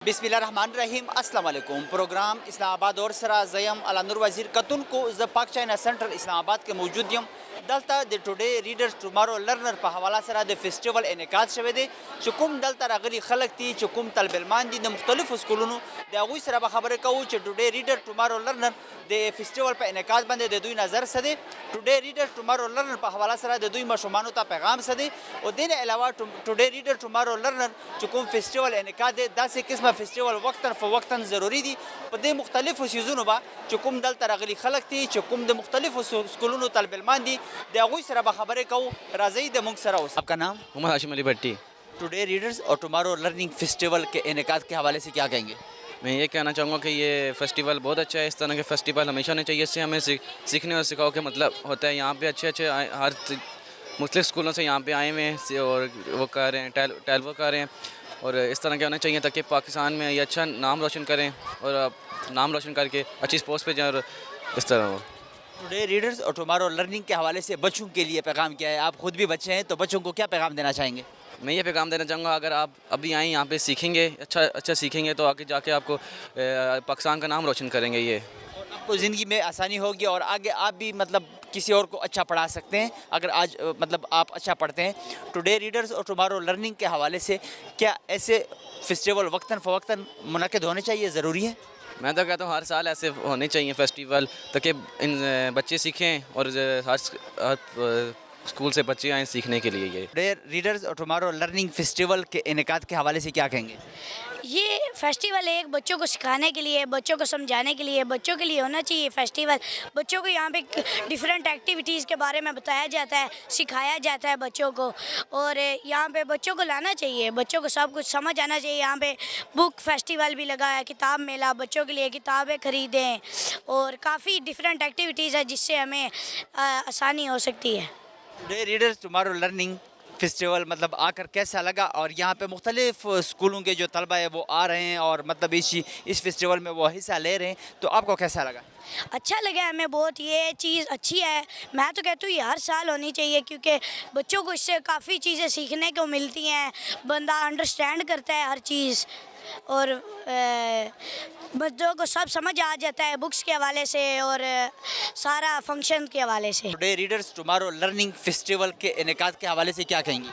बिस्मिल्लाहिर्रहमानिर्रहीम अस्सलाम वालेकुम। प्रोग्राम इस्लामाबाद और सरा जयम अलानुर वजीर कतुन को ज पाक चाइना सेंटर इस्लामाबाद के मौजूद यम दलता the today readers tomorrow learner पर हवाला सरा द फेस्टिवल इनेकाद शवे दे चुकुम दलता रागली खलक ती चुकुम तलबिलमान दी द मुख्तलिफ स्कूलों द अगुई सरा खबर कहू च today reader tomorrow learner the festival पर इनेकाद बंदे द दुई नज़र सदे टुडे रीडर टुमारो लर्नर पर हवाला सरा द दुई मशुमानो ता पैगाम सदे और दिन अलावा टुडे रीडर टुमारो लर्नर चुकुम फेस्टिवल इनेकाद दासे किस्म फेस्टिवल वक्तन फ़वक्तन ज़रूरी दी पदे मुख्तलिफ सीज़नों बा चुकुम दल तरगली खलक थी चुकुम द मुख्तलिफ स्कूलों तलबिलमान दी दागुई सरा खबरें कहूँ राज़ई द मुंग सरा। आपका नाम? मोहम्मद हाशिम अली भट्टी। टुडे रीडर्स और टुमारो लर्निंग फेस्टिवल के इनेकाद के हवाले से क्या कहेंगे? मैं ये कहना चाहूँगा कि ये फेस्टिवल बहुत अच्छा है। इस तरह के फेस्टिवल हमेशा होने चाहिए। इससे हमें सीखने और सिखाओ के मतलब होता है। यहाँ पे अच्छे हर मुख्तलिफ स्कूलों से यहाँ पे आए हुए हैं और वो कर रहे हैं टैल वो कर रहे हैं और इस तरह के होना चाहिए ताकि पाकिस्तान में ये अच्छा नाम रोशन करें और नाम रोशन करके अच्छी पोस्ट पे जाएं और इस तरह हो। टुडे रीडर्स और टुमारो लर्निंग के हवाले से बच्चों के लिए पैगाम क्या है? आप खुद भी बच्चे हैं तो बच्चों को क्या पैगाम देना चाहेंगे? मैं ये पैगाम देना चाहूँगा, अगर आप अभी आएँ यहाँ पे सीखेंगे अच्छा सीखेंगे तो आगे जाके आपको पाकिस्तान का नाम रोशन करेंगे। ये आपको ज़िंदगी में आसानी होगी और आगे आप भी मतलब किसी और को अच्छा पढ़ा सकते हैं अगर आज मतलब आप अच्छा पढ़ते हैं। टुडे रीडर्स और टुमारो लर्निंग के हवाले से क्या ऐसे फेस्टिवल वक्तन फ़वक्तन मुनक़िद होने चाहिए? ज़रूरी है? मैं तो कहता हूँ हर साल ऐसे होने चाहिए फेस्टिवल ताकि इन बच्चे सीखें और हर स्कूल से बच्चे आएँ सीखने के लिए। ये टुडे रीडर्स और टुमारो लर्निंग फेस्टिवल के इनेकाद के हवाले से क्या कहेंगे? ये फेस्टिवल एक बच्चों को सिखाने के लिए, बच्चों को समझाने के लिए, बच्चों के लिए होना चाहिए फेस्टिवल। बच्चों को यहाँ पे डिफरेंट एक्टिविटीज़ के बारे में बताया जाता है, सिखाया जाता है बच्चों को और यहाँ पे बच्चों को लाना चाहिए, बच्चों को सब कुछ समझ आना चाहिए। यहाँ पे बुक फेस्टिवल भी लगा है, किताब मेला, बच्चों के लिए किताबें ख़रीदें और काफ़ी डिफरेंट एक्टिविटीज़ है जिससे हमें आसानी हो सकती है। Today readers tomorrow learning festival मतलब आकर कैसा लगा? और यहाँ पे मुख्तलिफ स्कूलों के जो तलबा है वो आ रहे हैं और मतलब इस फेस्टिवल में वो हिस्सा ले रहे हैं, तो आपको कैसा लगा? अच्छा लगा हमें बहुत, ये चीज़ अच्छी है। मैं तो कहती हूँ ये हर साल होनी चाहिए क्योंकि बच्चों को इससे काफ़ी चीज़ें सीखने को मिलती हैं, बंदा अंडरस्टैंड करता है हर चीज़ और बच्चों को सब समझ आ जाता है बुक्स के हवाले से और सारा फंक्शन के हवाले से। Today readers tomorrow learning festival के इनेकाद के हवाले से क्या कहेंगी?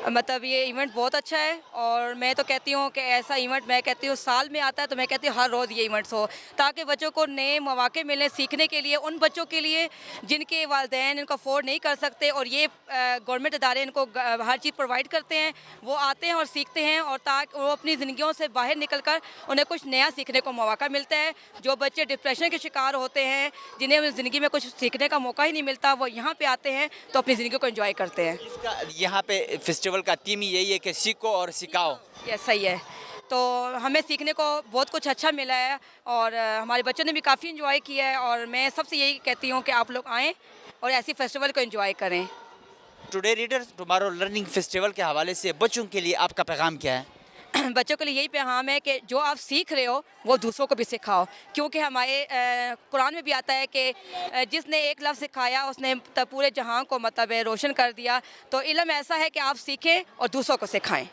मतलब ये इवेंट बहुत अच्छा है और मैं तो कहती हूँ कि ऐसा इवेंट मैं कहती हूँ साल में आता है तो मैं कहती हूँ हर रोज़ ये इवेंट्स हो ताकि बच्चों को नए मौके मिलें सीखने के लिए, उन बच्चों के लिए जिनके वालिदैन इनको अफोर्ड नहीं कर सकते और ये गवर्नमेंट इदारे इनको हर चीज़ प्रोवाइड करते हैं, वो आते हैं और सीखते हैं और ताकि वो अपनी ज़िंदगियों से बाहर निकल कर उन्हें कुछ नया सीखने को मौका मिलता है। जो बच्चे डिप्रेशन के शिकार होते हैं, जिन्हें ज़िंदगी में कुछ सीखने का मौका ही नहीं मिलता, वो यहाँ पर आते हैं तो अपनी ज़िंदगी को एंजॉय करते हैं। यहाँ पे फेस्टिवल का थीम ही यही है कि सीखो और सिखाओ। ये सही है, तो हमें सीखने को बहुत कुछ अच्छा मिला है और हमारे बच्चों ने भी काफ़ी एंजॉय किया है और मैं सबसे यही कहती हूँ कि आप लोग आएँ और ऐसी फेस्टिवल को एंजॉय करें। Today readers tomorrow learning festival के हवाले से बच्चों के लिए आपका पैगाम क्या है? बच्चों के लिए यही पैगाम है कि जो आप सीख रहे हो वो दूसरों को भी सिखाओ, क्योंकि हमारे कुरान में भी आता है कि जिसने एक लफ्ज़ सिखाया उसने पूरे जहां को मतलब रोशन कर दिया। तो इल्म ऐसा है कि आप सीखें और दूसरों को सिखाएं।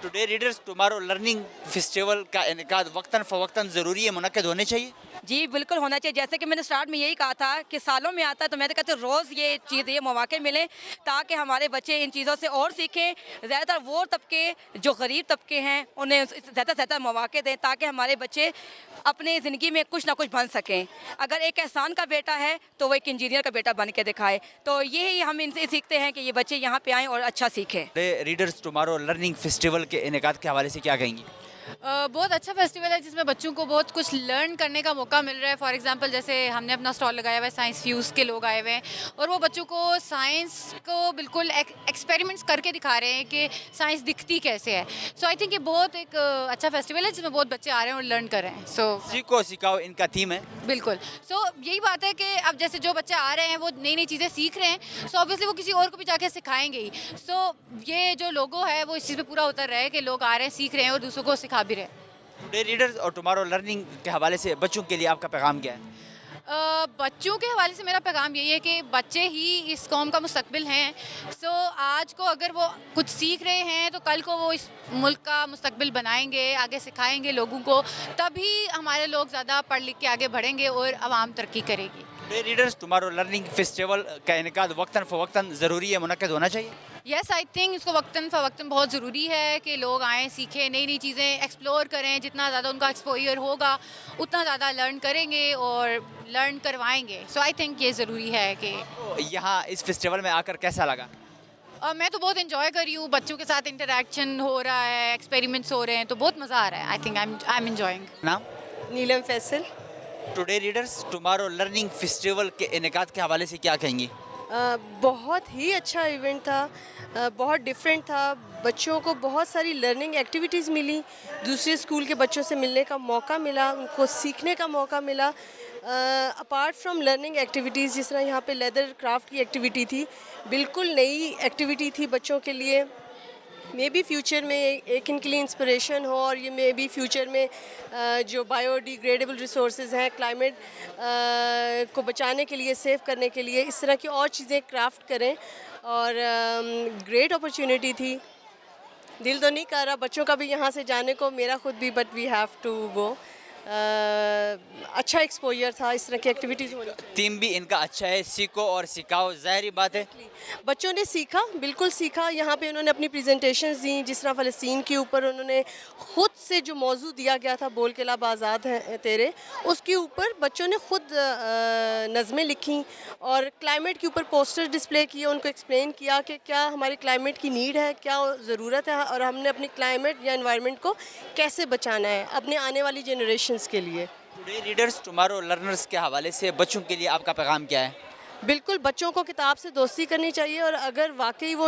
Today readers tomorrow learning festival का इनेकाद वक्तन फ़वक्तन ज़रूरी है, मुनक़िद होने चाहिए? जी बिल्कुल होना चाहिए। जैसे कि मैंने स्टार्ट में यही कहा था कि सालों में आता है तो मैं तो कहती हूँ रोज़ ये चीज़ ये मौके मिलें ताकि हमारे बच्चे इन चीज़ों से और सीखें। ज़्यादातर वो तबके जो गरीब तबके हैं उन्हें ज़्यादा से ज़्यादा मौके दें ताकि हमारे बच्चे अपनी ज़िंदगी में कुछ ना कुछ बन सकें। अगर एक एहसान का बेटा है तो वो एक इंजीनियर का बेटा बन के दिखाए। तो यही हम इनसे सीखते हैं कि ये बच्चे यहाँ पे आएँ और अच्छा सीखें। Today readers tomorrow learning festival के इनेकाद के हवाले से क्या कहेंगी? बहुत अच्छा फेस्टिवल है जिसमें बच्चों को बहुत कुछ लर्न करने का मौका मिल रहा है। फॉर एग्जांपल जैसे हमने अपना स्टॉल लगाया हुआ है, साइंस फ्यूज़ के लोग आए हुए हैं और वो बच्चों को साइंस को बिल्कुल एक्सपेरिमेंट्स करके दिखा रहे हैं कि साइंस दिखती कैसे है। सो आई थिंक ये बहुत एक अच्छा फेस्टिवल है जिसमें बहुत बच्चे आ रहे हैं और लर्न कर रहे हैं। सो सीखो सिखाओ इनका थीम है। बिल्कुल। सो यही बात है कि अब जैसे जो बच्चे आ रहे हैं वो नई नई चीज़ें सीख रहे हैं, सो ऑब्वियसली वो किसी और को भी जाके सिखाएंगे ही। सो ये जो लोगो है वो इस चीज़ पर पूरा उतर रहा है कि लोग आ रहे हैं, सीख रहे हैं और दूसरों को सिखा भी रहे हैं। टुडे रीडर्स और टुमारो लर्निंग के हवाले से बच्चों के लिए आपका पैगाम क्या है? बच्चों के हवाले से मेरा पैगाम यही है कि बच्चे ही इस कौम का मुस्तकबिल हैं। सो आज को अगर वो कुछ सीख रहे हैं तो कल को वो इस मुल्क का मुस्तकबिल बनाएंगे, आगे सिखाएंगे लोगों को, तभी हमारे लोग ज़्यादा पढ़ लिख के आगे बढ़ेंगे और आवाम तरक्की करेगी। Today readers tomorrow learning festival का इनेकाद वक्तन फ़वक्तन ज़रूरी है, मुनक्किद होना चाहिए। यस, आई थिंक इसको वक्तन फ़वक्तन बहुत ज़रूरी है कि लोग आएँ, सीखें, नई नई चीज़ें एक्सप्लोर करें। जितना ज़्यादा उनका एक्सपोजर होगा उतना ज़्यादा लर्न करेंगे और लर्न करवाएंगे। सो आई थिंक ये ज़रूरी है कि यहाँ इस फेस्टिवल में आकर कैसा लगा? मैं तो बहुत इन्जॉय कर रही हूँ। बच्चों के साथ इंटरेक्शन हो रहा है, एक्सपेरिमेंट्स हो रहे हैं, तो बहुत मज़ा आ रहा है। I think I am enjoying. नाम? Neelam Faisal. Today readers tomorrow learning festival के इनेकाद के हवाले से क्या कहेंगी? बहुत ही अच्छा इवेंट था, बहुत डिफरेंट था। बच्चों को बहुत सारी लर्निंग एक्टिविटीज़ मिली, दूसरे स्कूल के बच्चों से मिलने का मौका मिला, उनको सीखने का मौका मिला। अपार्ट फ्रॉम लर्निंग एक्टिविटीज़, जिस तरह यहाँ पे लेदर क्राफ्ट की एक्टिविटी थी, बिल्कुल नई एक्टिविटी थी बच्चों के लिए। मे बी फ्यूचर में एक इनके लिए इंस्पिरेशन हो, और ये मे बी फ्यूचर में जो बायोडिग्रेडेबल रिसोर्सेज हैं, क्लाइमेट को बचाने के लिए, सेव करने के लिए, इस तरह की और चीज़ें क्राफ्ट करें। और ग्रेट अपॉर्चुनिटी थी। दिल तो नहीं कर रहा बच्चों का भी यहाँ से जाने को, मेरा खुद भी, but we have to go. अच्छा एक्सपोजर था, इस तरह की एक्टिविटीज़ होनी। थीम भी इनका अच्छा है, सीखो और सिखाओ, ज़ाहिरी बात है बच्चों ने सीखा, बिल्कुल सीखा। यहाँ पे उन्होंने अपनी प्रेजेंटेशंस दी, जिस तरह फ़लस्तीन के ऊपर उन्होंने ख़ुद से जो मौजू दिया गया था, बोल के लब आज़ाद है तेरे, उसके ऊपर बच्चों ने ख़ुद नज़में लिखी और क्लाइमेट के ऊपर पोस्टर डिस्प्ले किए, उनको एक्सप्लेन किया कि क्या हमारे क्लाइमेट की नीड है, क्या ज़रूरत है, और हमने अपनी क्लाइमेट या एनवायरनमेंट को कैसे बचाना है अपने आने वाली जनरेशन्स के लिए। टुडे रीडर्स टुमारो लर्नर्स के हवाले से बच्चों के लिए आपका पैगाम क्या है? बिल्कुल, बच्चों को किताब से दोस्ती करनी चाहिए, और अगर वाकई वो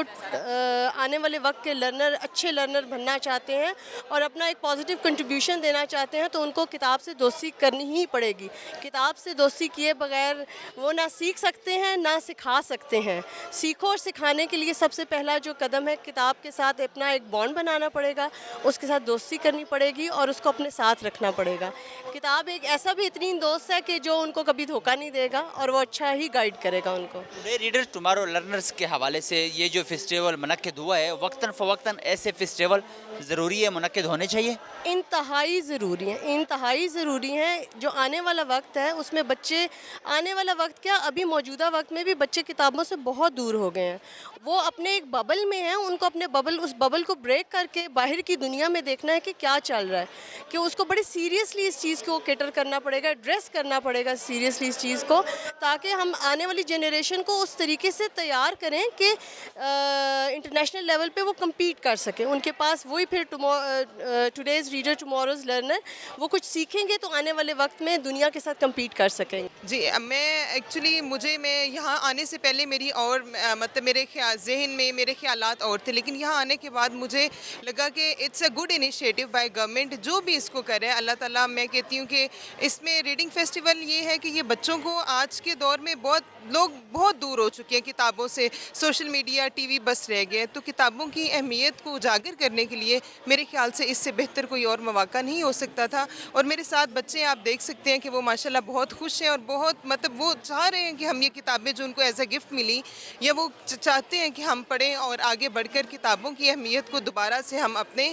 आने वाले वक्त के लर्नर, अच्छे लर्नर बनना चाहते हैं और अपना एक पॉजिटिव कंट्रीब्यूशन देना चाहते हैं, तो उनको किताब से दोस्ती करनी ही पड़ेगी। किताब से दोस्ती किए बगैर वो ना सीख सकते हैं, ना सिखा सकते हैं। सीखो और सिखाने के लिए सबसे पहला जो कदम है, किताब के साथ अपना एक बॉन्ड बनाना पड़ेगा, उसके साथ दोस्ती करनी पड़ेगी और उसको अपने साथ रखना पड़ेगा। किताब एक ऐसा बेहतरीन दोस्त है कि जो उनको कभी धोखा नहीं देगा और वो अच्छा ही गाइड करेगा उनको। टुडे रीडर्स टुमारो लर्नर्स के हवाले से ये जो फेस्टिवल मुनक्किद हुआ है, वक्तन फ़वक्तन ऐसे फेस्टिवल ज़रूरी है, मुनक्किद होने चाहिए? इंतहाई ज़रूरी हैं, इंतहाई ज़रूरी हैं। जो आने वाला वक्त है उसमें बच्चे, आने वाला वक्त क्या, अभी मौजूदा वक्त में भी बच्चे किताबों से बहुत दूर हो गए हैं। वो अपने एक बबल में हैं, उनको अपने उस बबल को ब्रेक करके बाहर की दुनिया में देखना है कि क्या चल रहा है, कि उसको बड़े सीरियसली इस चीज़ को कैटर करना पड़ेगा, एड्रेस करना पड़ेगा सीरियसली इस चीज़ को, ताकि हम आने वाली जनरेशन को उस तरीके से तैयार करें कि इंटरनेशनल लेवल पे वो कम्पीट कर सकें। उनके पास वही फिर टुडेज़ रीडर टुमारोज़ लर्नर, वो कुछ सीखेंगे तो आने वाले वक्त में दुनिया के साथ कम्पीट कर सकेंगे। जी, मैं एक्चुअली मैं यहाँ आने से पहले मेरी और मतलब मेरे जहन में मेरे ख्यालात और थे, लेकिन यहाँ आने के बाद मुझे लगा कि it's a good initiative by government, जो भी इसको कर रहे हैं। अल्लाह ताला, मैं कहती हूँ कि इसमें रीडिंग फेस्टिवल ये है कि ये बच्चों को, आज के दौर में लोग बहुत दूर हो चुके हैं किताबों से, सोशल मीडिया, टीवी बस रह गए, तो किताबों की अहमियत को उजागर करने के लिए मेरे ख्याल से इससे बेहतर कोई और मौका नहीं हो सकता था। और मेरे साथ बच्चे, आप देख सकते हैं कि वो माशाल्लाह बहुत खुश हैं और बहुत मतलब वो चाह रहे हैं कि हम ये किताबें जो उनको एज अ गिफ्ट मिली, या वो चाहते हैं कि हम पढ़ें और आगे बढ़कर किताबों की अहमियत को दोबारा से हम अपने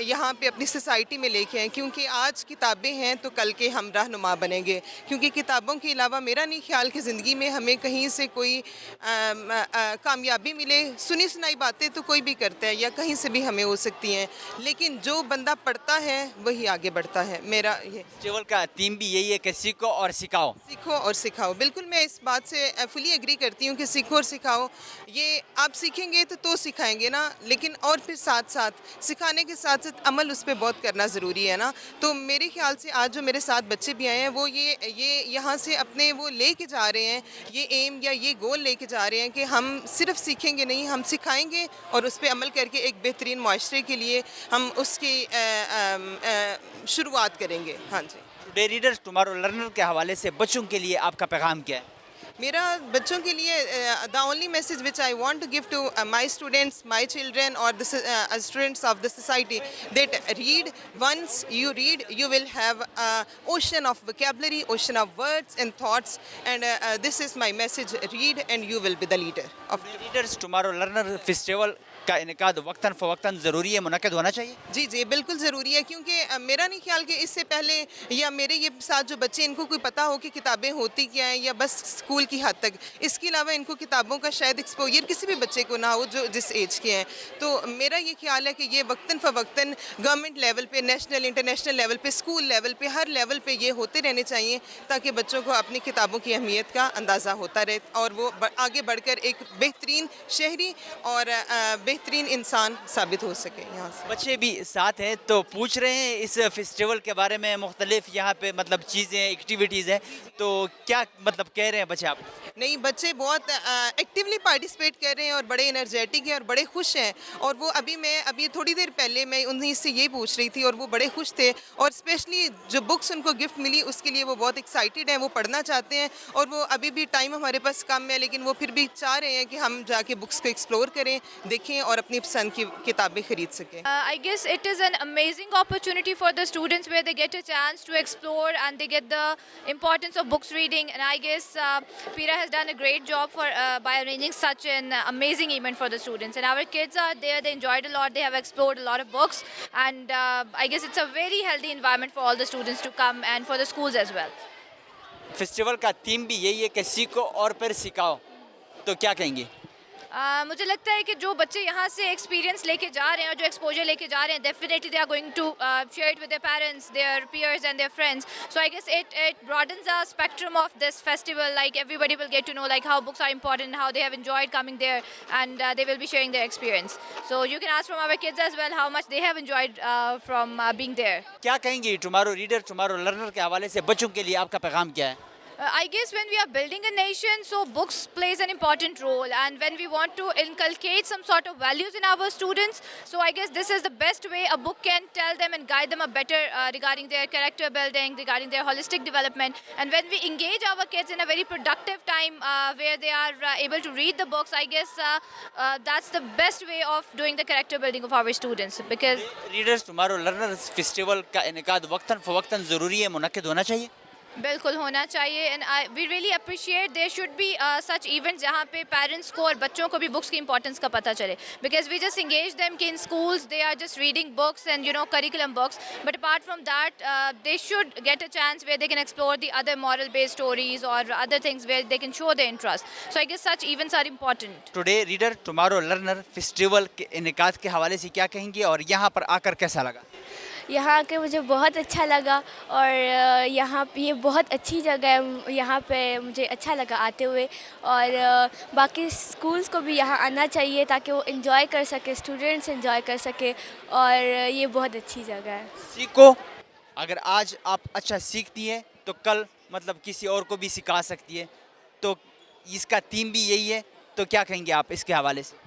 यहाँ पे अपनी सोसाइटी में लेके आएँ, क्योंकि आज किताबें हैं तो कल के हम रहनुमा बनेंगे। क्योंकि किताबों के अलावा मेरा नहीं ख्याल कि ज़िंदगी में हमें कहीं से कोई कामयाबी मिले। सुनी सुनाई बातें तो कोई भी करता है या कहीं से भी हमें हो सकती हैं, लेकिन जो बंदा पढ़ता है वही आगे बढ़ता है। मेरा ये फेस्टिवल का थीम भी यही है कि सीखो और सिखाओ। सीखो और सिखाओ, बिल्कुल मैं इस बात से फुली एग्री करती हूँ कि सीखो और सिखाओ। ये आप सीखेंगे तो सिखाएंगे ना, लेकिन और फिर साथ साथ सिखाने के साथ साथ अमल उस पर बहुत करना ज़रूरी है ना। तो मेरे ख्याल से आज जो मेरे साथ बच्चे भी आए हैं, वो ये यहाँ से अपने वो लेके जा रहे हैं, ये एम या ये गोल लेके जा रहे हैं कि हम सिर्फ सीखेंगे नहीं, हम सिखाएंगे और उस पर अमल करके एक बेहतरीन माशरे के लिए हम उसकी शुरुआत करेंगे। हाँ जी। टुडे रीडर्स टुमारो लर्नर के हवाले से बच्चों के लिए आपका पैगाम क्या है? मेरा बच्चों के लिए the only message which I want to give to my students, my children और the students of the society that read, once you read you will have ocean of vocabulary, ocean of words and thoughts, and this is my message: read and you will be the leader of readers tomorrow learner festival का इनेकाद वक्तन फ़वक्तन ज़रूरी है, मुनक्किद होना चाहिए। जी जी बिल्कुल ज़रूरी है, क्योंकि मेरा नहीं ख्याल कि इससे पहले या मेरे ये साथ जो बच्चे इनको कोई पता हो कि किताबें होती क्या हैं या बस स्कूल की हद तक, इसके अलावा इनको किताबों का शायद एक्सपोजर किसी भी बच्चे को ना हो जो जिस एज के हैं। तो मेरा ये ख्याल है कि ये वक्तन फ़वक्तन गवर्नमेंट लेवल पे, नेशनल इंटरनेशनल लेवल पे, स्कूल लेवल पे, हर लेवल पे ये होते रहने चाहिए ताकि बच्चों को अपनी किताबों की अहमियत का अंदाज़ा होता रहे और वो आगे बढ़कर एक बेहतरीन शहरी और बेहतरीन इंसान साबित हो सके। यहाँ से बच्चे भी साथ हैं तो पूछ रहे हैं इस फेस्टिवल के बारे में, मुख्तलिफ यहाँ पे मतलब चीज़ें, एक्टिविटीज़ हैं, तो क्या मतलब कह रहे हैं बच्चे आप? नहीं, बच्चे बहुत एक्टिवली पार्टिसिपेट कर रहे हैं और बड़े एनर्जेटिक हैं और बड़े खुश हैं। और वो अभी थोड़ी देर पहले मैं उन्हीं से यही पूछ रही थी और वो बड़े खुश थे और स्पेशली जो बुक्स उनको गिफ्ट मिली उसके लिए वो बहुत एक्साइटेड हैं, वो पढ़ना चाहते हैं। और वो अभी भी टाइम हमारे पास कम है लेकिन वो फिर भी चाह रहे हैं कि हम जाके बुक्स को एक्सप्लोर करें, देखें और अपनी पसंद की किताबें खरीद सकें। I guess it is an amazing opportunity for the students where they get a chance to explore and they get the importance of books reading, and I guess Pira has done a great job by arranging such an amazing event for the students, and our kids are there, they enjoyed a lot, they have explored a lot of books, and I guess it's a very healthy environment for all the students to come and for the schools as well. Festival का theme भी यही है कि सीखो और फिर सिखाओ, तो क्या कहेंगे? मुझे लगता है कि जो बच्चे यहाँ से एक्सपीरियंस लेके जा रहे हैं और जो एक्सपोजर लेके जा रहे हैं, definitely they are going to share it with their parents, their peers and their friends. So I guess it broadens the spectrum of this festival. Like everybody will get to know like how books are important, how they have enjoyed coming there, and they will be sharing their experience. So you can ask from our kids as well how much they have enjoyed from being there. क्या कहेंगे tomorrow reader tomorrow learner के हवाले से बच्चों के लिए आपका पैगाम क्या है? I guess when we are building a nation, so books plays an important role, and when we want to inculcate some sort of values in our students, so I guess this is the best way a book can tell them and guide them a better regarding their character building, regarding their holistic development. And when we engage our kids in a very productive time where they are able to read the books, I guess that's the best way of doing the character building of our students. Because readers tomorrow learners festival का इनेकाद वक्तन फ़वक्तन ज़रूरी है, मुनक्किद होना चाहिए। बिल्कुल होना चाहिए, and we really appreciate there should be such events जहाँ पे पेरेंट्स को और बच्चों को भी बुक्स की इंपॉर्टेंस का पता चले, because we just engage them कि in schools they are just reading books and curriculum books, but apart from that they should get a chance where they can explore the other moral based stories और other things where they can show their interest. So I guess such events are important. Today reader tomorrow learner festival के इनेकाद के हवाले से क्या कहेंगे और यहाँ पर आकर कैसा लगा? यहाँ आके मुझे बहुत अच्छा लगा और यहाँ पे ये बहुत अच्छी जगह है, यहाँ पे मुझे अच्छा लगा आते हुए. और बाकी स्कूल्स को भी यहाँ आना चाहिए ताकि वो इन्जॉय कर सके, स्टूडेंट्स इन्जॉय कर सके, और ये बहुत अच्छी जगह है. सीखो, अगर आज आप अच्छा सीखती है तो कल मतलब किसी और को भी सिखा सकती है, तो इसका थीम भी यही है. तो क्या कहेंगे आप इसके हवाले से?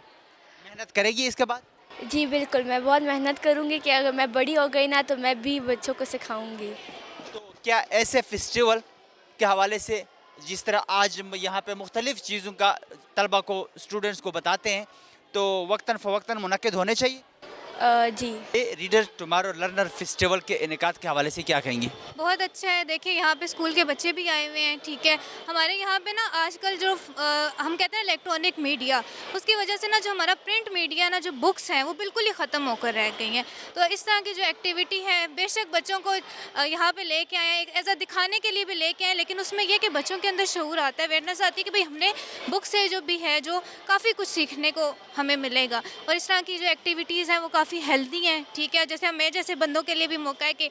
मेहनत करेगी इसके बाद? जी बिल्कुल, मैं बहुत मेहनत करूँगी कि अगर मैं बड़ी हो गई ना तो मैं भी बच्चों को सिखाऊंगी. तो क्या ऐसे फेस्टिवल के हवाले से जिस तरह आज यहाँ पे मुख्तलिफ़ चीज़ों का तलबा को, स्टूडेंट्स को बताते हैं, तो वक्तन फ़वक्तन मुनक्किद होने चाहिए? जी. रीडर टुमारो लर्नर फेस्टिवल के इनेकाद के हवाले से क्या कहेंगे? बहुत अच्छा है. देखिए यहाँ पे स्कूल के बच्चे भी आए हुए हैं, ठीक है. हमारे यहाँ पे ना आजकल जो हम कहते हैं इलेक्ट्रॉनिक मीडिया, उसकी वजह से ना जो हमारा प्रिंट मीडिया ना, जो बुक्स हैं वो बिल्कुल ही ख़त्म होकर रह गई हैं. तो इस तरह की जो एक्टिविटी है, बेशक बच्चों को यहाँ पे लेके आए, एक ऐसा दिखाने के लिए भी लेके आए, लेकिन उसमें यह कि बच्चों के अंदर शऊर आता है, अवेयरनेस आती है कि भाई हमने बुक से जो भी है जो काफ़ी कुछ सीखने को हमें मिलेगा. और इस तरह की जो एक्टिविटीज़ हैं वो काफ़ी हेल्दी हैं, ठीक है. जैसे मैं जैसे बंदों के लिए भी मौका है कि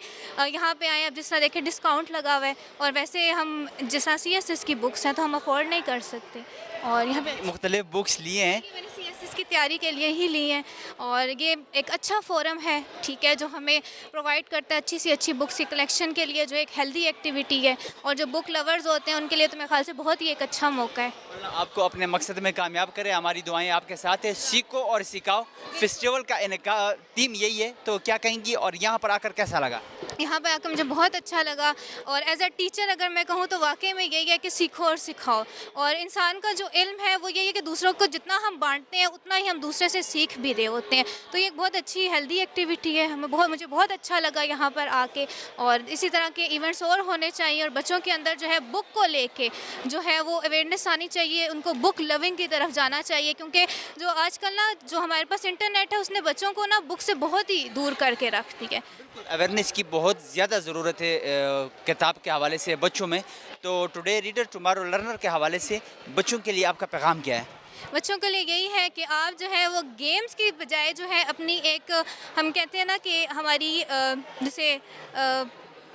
यहाँ पे आए. अब जिस तरह देखें डिस्काउंट लगा हुआ है, और वैसे हम जिस तरह CSS की बुक्स हैं तो हम अफोर्ड नहीं कर सकते, और यहाँ पे मुख्तलिफ बुक्स लिए हैं. मैंने CSS की तैयारी के लिए ही ली हैं, और ये एक अच्छा फोरम है, ठीक है, जो हमें प्रोवाइड करता है अच्छी सी अच्छी बुक्स की कलेक्शन के लिए, जो एक हेल्दी एक्टिविटी है. और जो बुक लवर्स होते हैं उनके लिए तो मेरे ख्याल से बहुत ही एक अच्छा मौका है. आपको अपने मकसद में कामयाब करें, हमारी दुआएं आपके साथ है. सीखो और सिखाओ फेस्टिवल का थीम यही है, तो क्या कहेंगी और यहाँ पर आकर कैसा लगा? यहाँ पे आकर मुझे बहुत अच्छा लगा। और एज अ टीचर अगर मैं कहूँ तो वाकई में यही है कि सीखो और सिखाओ, और इंसान का जो इल्म है वो यही है कि दूसरों को जितना हम बांटते हैं उतना ही हम दूसरे से सीख भी रहे होते हैं। तो ये एक बहुत अच्छी हेल्दी एक्टिविटी है, मुझे बहुत अच्छा लगा यहाँ पर आके। और इसी तरह के इवेंट्स और होने चाहिए, और बच्चों के अंदर जो है बुक को लेके जो है वो अवेयरनेस आनी चाहिए, उनको बुक लविंग की तरफ जाना चाहिए, क्योंकि जो आजकल ना जो हमारे पास इंटरनेट है उसने बच्चों को ना बुक से बहुत ही दूर करके रख दी है। अवेयरनेस की बहुत ज़्यादा ज़रूरत है किताब के हवाले से बच्चों में। तो टुडे रीडर टुमारो लर्नर के हवाले से बच्चों के लिए आपका पैगाम क्या है? बच्चों के लिए यही है कि आप जो है वो गेम्स की बजाय जो है अपनी एक, हम कहते हैं ना कि हमारी जैसे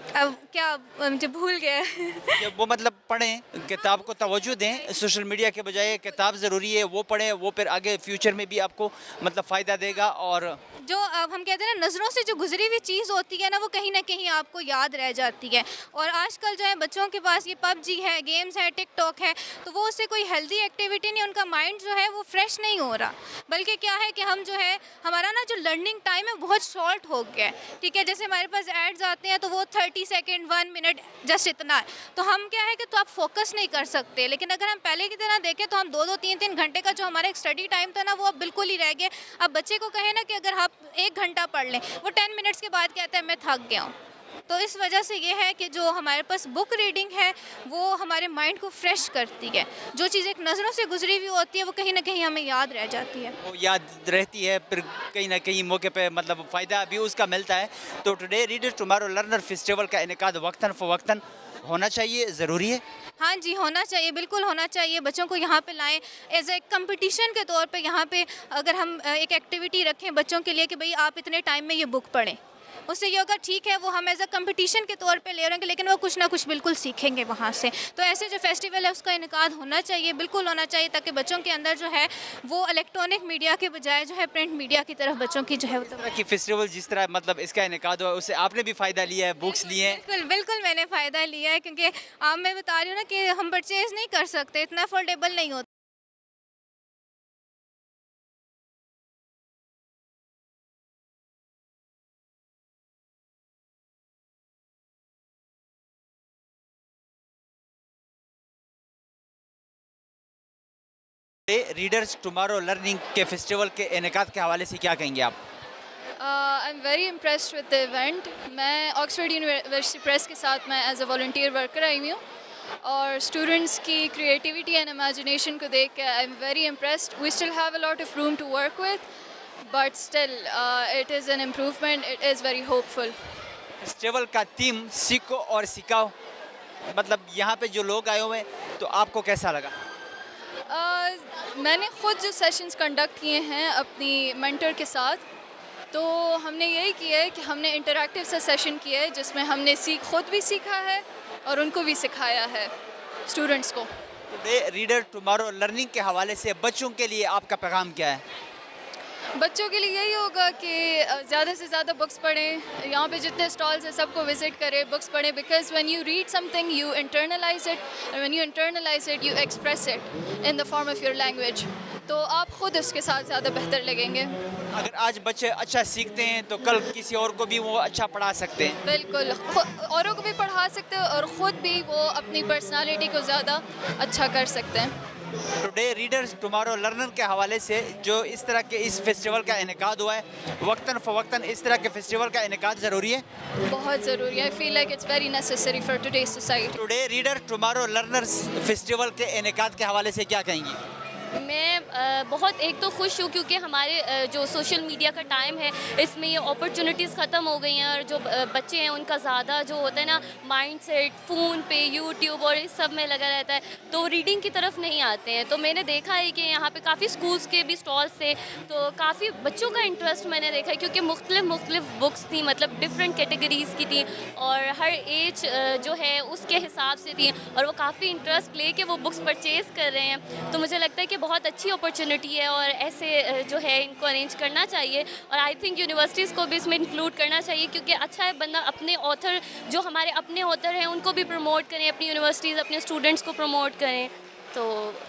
क्या मुझे भूल गया कि वो मतलब पढ़ें, किताब को तवज्जो दें, सोशल मीडिया के बजाय किताब ज़रूरी है, वो पढ़ें, वो फिर आगे फ्यूचर में भी आपको मतलब फ़ायदा देगा। और जो हम कहते हैं ना नज़रों से जो गुजरी हुई चीज़ होती है ना वो कहीं ना कहीं आपको याद रह जाती है। और आजकल जो है बच्चों के पास ये पबजी है, गेम्स है, टिकटॉक है, तो वो उससे कोई हेल्दी एक्टिविटी नहीं, उनका माइंड जो है वो फ्रेश नहीं हो रहा, बल्कि क्या है कि हम जो है हमारा ना जो लर्निंग टाइम है बहुत शॉर्ट हो गया है। ठीक है, जैसे हमारे पास एड्स आते हैं तो वो 30 सेकेंड 1 मिनट जस्ट इतना है, तो हम क्या है कि तो आप फोकस नहीं कर सकते। लेकिन अगर हम पहले की तरह देखें तो हम 2-2 3-3 घंटे का जो हमारा एक स्टडी टाइम था ना वो अब बिल्कुल ही रह गया। अब बच्चे को कहें ना कि अगर आप 1 घंटा पढ़ लें, वो 10 मिनट्स के बाद कहता है मैं थक गया हूँ। तो इस वजह से ये है कि जो हमारे पास बुक रीडिंग है वो हमारे माइंड को फ्रेश करती है। जो चीज़ एक नज़रों से गुजरी हुई होती है वो कहीं ना कहीं हमें याद रह जाती है, वो याद रहती है, फिर कहीं ना कहीं मौके पे मतलब फ़ायदा भी उसका मिलता है। तो today reader tomorrow learner festival का इनेकाद वक्तन फ़वक्तन होना चाहिए, ज़रूरी है। हाँ जी, होना चाहिए, बिल्कुल होना चाहिए। बच्चों को यहाँ पे लाएं एज ए कंपटीशन के तौर पे। यहाँ पे अगर हम एक एक्टिविटी रखें बच्चों के लिए कि भाई आप इतने टाइम में ये बुक पढ़ें, उससे ये होगा ठीक है वो हम एज अ कंपटीशन के तौर पे ले रहे हैं, लेकिन वो कुछ ना कुछ बिल्कुल सीखेंगे वहाँ से। तो ऐसे जो फेस्टिवल है उसका इनेकाद होना चाहिए, बिल्कुल होना चाहिए, ताकि बच्चों के अंदर जो है वो इलेक्ट्रॉनिक मीडिया के बजाय जो है प्रिंट मीडिया की तरफ बच्चों की जो है वो कि फेस्टिवल जिस तरह मतलब इसका इनेकाद हुआ उससे आपने भी फ़ायदा लिया है, बुक्स लिए हैं? बिल्कुल बिल्कुल मैंने फ़ायदा लिया है, क्योंकि आप मैं बता रही हूँ ना कि हम परचेज़ नहीं कर सकते, इतना अफोर्डेबल नहीं होता। रीडर्स टुमारो लर्निंग के फेस्टिवल के इनेकाद के हवाले से क्या कहेंगे आप? I am very impressed with the event. मैं ऑक्सफोर्ड यूनिवर्सिटी प्रेस के साथ मैं एज अ वॉलंटियर वर्कर आई हुई हूँ, और स्टूडेंट्स की क्रिएटिविटी एंड इमेजिनेशन को देख के I am very impressed. We still have a lot of room to work with, but still it is an improvement, it is very hopeful. Festival का theme सीखो और सिखाओ, मतलब यहाँ पे जो लोग आए हुए हैं तो आपको कैसा लगा? मैंने ख़ुद जो सेशंस कंडक्ट किए हैं अपनी मेंटर के साथ, तो हमने यही किया है कि हमने इंटरैक्टिव सा सेशन किया है जिसमें हमने ख़ुद भी सीखा है और उनको भी सिखाया है स्टूडेंट्स को। टुडे रीडर टुमारो लर्निंग के हवाले से बच्चों के लिए आपका पैगाम क्या है? बच्चों के लिए यही होगा कि ज़्यादा से ज़्यादा बुक्स पढ़ें, यहाँ पे जितने स्टॉल्स हैं सबको विज़िट करें, बुक्स पढ़ें, because when you read something you internalise it, and when you internalise it you express it in the form of your language, तो आप ख़ुद उसके साथ ज़्यादा बेहतर लगेंगे। अगर आज बच्चे अच्छा सीखते हैं तो कल किसी और को भी वो अच्छा पढ़ा सकते हैं। बिल्कुल, औरों को भी पढ़ा सकते हैं और ख़ुद भी वो अपनी पर्सनालिटी को ज़्यादा अच्छा कर सकते हैं। टुडे रीडर्स टुमारो लर्नर के हवाले से जो इस तरह के इस फेस्टिवल का इनेकाद हुआ है, वक्तन फ़वक्तन इस तरह के फेस्टिवल का इनेकाद ज़रूरी है, बहुत ज़रूरी है। I feel like it's very necessary for today's society. Today reader tomorrow learners festival के इनेकाद के हवाले से क्या कहेंगी? मैं बहुत एक तो खुश हूँ क्योंकि हमारे जो सोशल मीडिया का टाइम है इसमें ये अपॉर्चुनिटीज़ ख़त्म हो गई हैं, और जो बच्चे हैं उनका ज़्यादा जो होता है ना माइंडसेट फ़ोन पे यूट्यूब और इस सब में लगा रहता है, तो रीडिंग की तरफ नहीं आते हैं। तो मैंने देखा है कि यहाँ पे काफ़ी स्कूल्स के भी स्टॉल्स थे, तो काफ़ी बच्चों का इंटरेस्ट मैंने देखा है, क्योंकि मुख्तलिफ बुक्स थी, मतलब डिफरेंट कैटेगरीज़ की थी और हर एज जो है उसके हिसाब से थी, और वो काफ़ी इंटरेस्ट ले के वो बुक्स परचेज़ कर रहे हैं। तो मुझे लगता है कि बहुत अच्छी अपॉर्चुनिटी है और ऐसे जो है इनको अरेंज करना चाहिए, और आई थिंक यूनिवर्सिटीज़ को भी इसमें इंक्लूड करना चाहिए, क्योंकि अच्छा है बंदा अपने ऑथर जो हमारे अपने ऑथर हैं उनको भी प्रमोट करें, अपनी यूनिवर्सिटीज़ अपने स्टूडेंट्स को प्रमोट करें। तो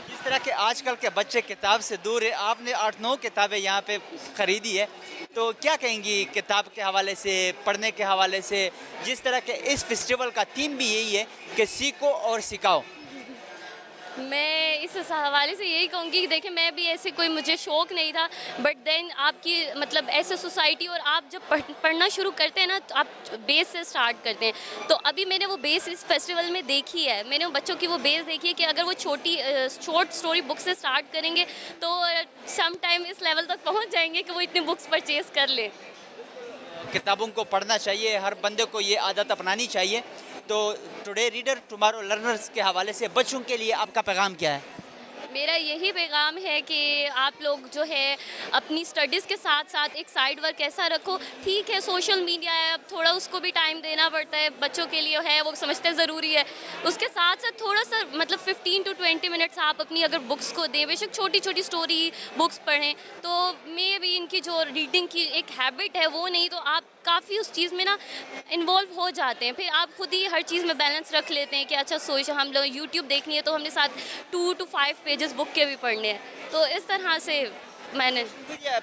जिस तरह के आजकल के बच्चे किताब से दूर है, आपने 8-9 किताबें यहाँ पे ख़रीदी है, तो क्या कहेंगी किताब के हवाले से, पढ़ने के हवाले से? जिस तरह के इस फेस्टिवल का थीम भी यही है कि सीखो और सिखाओ। मैं इस हवाले से यही कहूँगी कि देखिए, मैं भी ऐसे कोई मुझे शौक़ नहीं था, बट देन आपकी मतलब ऐसे सोसाइटी और आप जब पढ़ना शुरू करते हैं ना, तो आप बेस से स्टार्ट करते हैं। तो अभी मैंने वो बेस इस फेस्टिवल में देखी है, मैंने बच्चों की वो बेस देखी है कि अगर वो शॉर्ट स्टोरी बुक से स्टार्ट करेंगे तो सम टाइम इस लेवल तक पहुँच जाएंगे कि वो इतनी बुक्स परचेज़ कर ले। किताबों को पढ़ना चाहिए, हर बंदे को ये आदत अपनानी चाहिए। तो टुडे रीडर टुमारो लर्नर्स के हवाले से बच्चों के लिए आपका पैगाम क्या है? मेरा यही पैगाम है कि आप लोग जो है अपनी स्टडीज़ के साथ साथ एक साइड वर्क ऐसा रखो। ठीक है, सोशल मीडिया है, अब थोड़ा उसको भी टाइम देना पड़ता है, बच्चों के लिए है, वो समझते हैं ज़रूरी है। उसके साथ साथ थोड़ा सा मतलब 15 to 20 मिनट्स आप अपनी अगर बुक्स को दें, बेशक छोटी छोटी स्टोरी बुक्स पढ़ें, तो मे भी इनकी जो रीडिंग की एक हैबिट है वो नहीं, तो आप काफ़ी उस चीज़ में ना इन्वॉल्व हो जाते हैं। फिर आप खुद ही हर चीज़ में बैलेंस रख लेते हैं कि अच्छा सोच हम लोग यूट्यूब देखनी है तो हमने साथ 2 to 5 पेजेस बुक के भी पढ़ने हैं। तो इस तरह से मैंने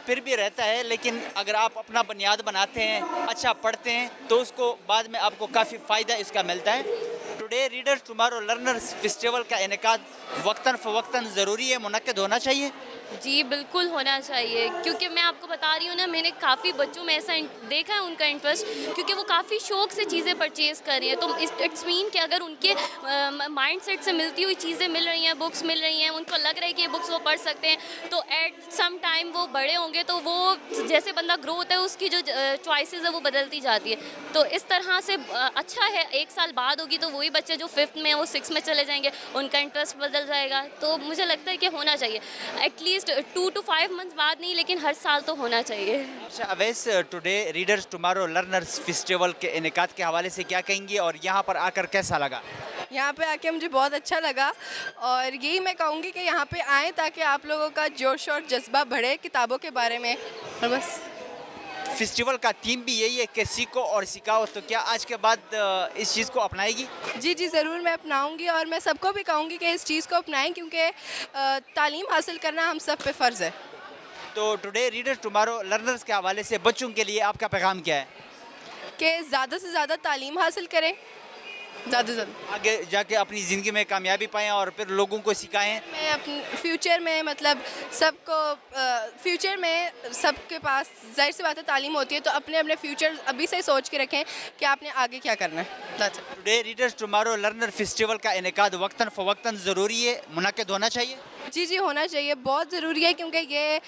फिर भी रहता है, लेकिन अगर आप अपना बुनियाद बनाते हैं, अच्छा पढ़ते हैं, तो उसको बाद में आपको काफ़ी फ़ायदा इसका मिलता है। Today reader tomorrow learners festival का इनेकाद वक्तन फ़वक्तन ज़रूरी है, मुनक्किद होना चाहिए। जी बिल्कुल होना चाहिए, क्योंकि मैं आपको बता रही हूँ ना, मैंने काफ़ी बच्चों में ऐसा देखा है उनका इंटरेस्ट, क्योंकि वो काफ़ी शौक़ से चीज़ें परचेज़ कर रही हैं। तो इट्स मीन कि अगर उनके माइंडसेट से मिलती हुई चीज़ें मिल रही हैं, बुक्स मिल रही हैं, उनको लग रहा है कि ये बुक्स वो पढ़ सकते हैं, तो एट सम टाइम वो बड़े होंगे तो वो जैसे बंदा ग्रो होता है उसकी जो चॉइसेस है वो बदलती जाती है। तो इस तरह से अच्छा है, 1 साल बाद होगी तो वही बच्चे जो 5th में वो 6th में चले जाएंगे, उनका इंटरेस्ट बदल जाएगा। तो मुझे लगता है कि होना चाहिए एटलीस्ट 2 to 5 मंथ्स बाद नहीं, लेकिन हर साल तो होना चाहिए। अच्छा Awais, today readers tomorrow learners festival के इनेकाद के हवाले से क्या कहेंगी और यहाँ पर आकर कैसा लगा? यहाँ पे आके मुझे बहुत अच्छा लगा और यही मैं कहूँगी कि यहाँ पे आएँ ताकि आप लोगों का जोश और जज्बा बढ़े किताबों के बारे में, और बस। फेस्टिवल का थीम भी यही है कि सीखो और सिखाओ, तो क्या आज के बाद इस चीज़ को अपनाएगी? जी जी ज़रूर मैं अपनाऊंगी और मैं सबको भी कहूँगी कि इस चीज़ को अपनाएं, क्योंकि तालीम हासिल करना हम सब पे फ़र्ज़ है। तो टुडे रीडर टुमारो लर्नर्स के हवाले से बच्चों के लिए आपका पैगाम क्या है? कि ज़्यादा से ज़्यादा तालीम हासिल करें, ज़्यादा से ज़्यादा आगे जाके अपनी ज़िंदगी में कामयाबी पाएँ और फिर लोगों को सिखाएं। मैं अपने फ्यूचर में मतलब सबको फ्यूचर में सबके पास जाहिर सी बात है तालीम होती है, तो अपने अपने फ्यूचर अभी से सोच के रखें कि आपने आगे क्या करना है। Today readers tomorrow learner festival का इनेकाद वक्तन फ़वक्तन ज़रूरी है, मुनक्किद होना चाहिए। जी जी होना चाहिए, बहुत ज़रूरी है, क्योंकि ये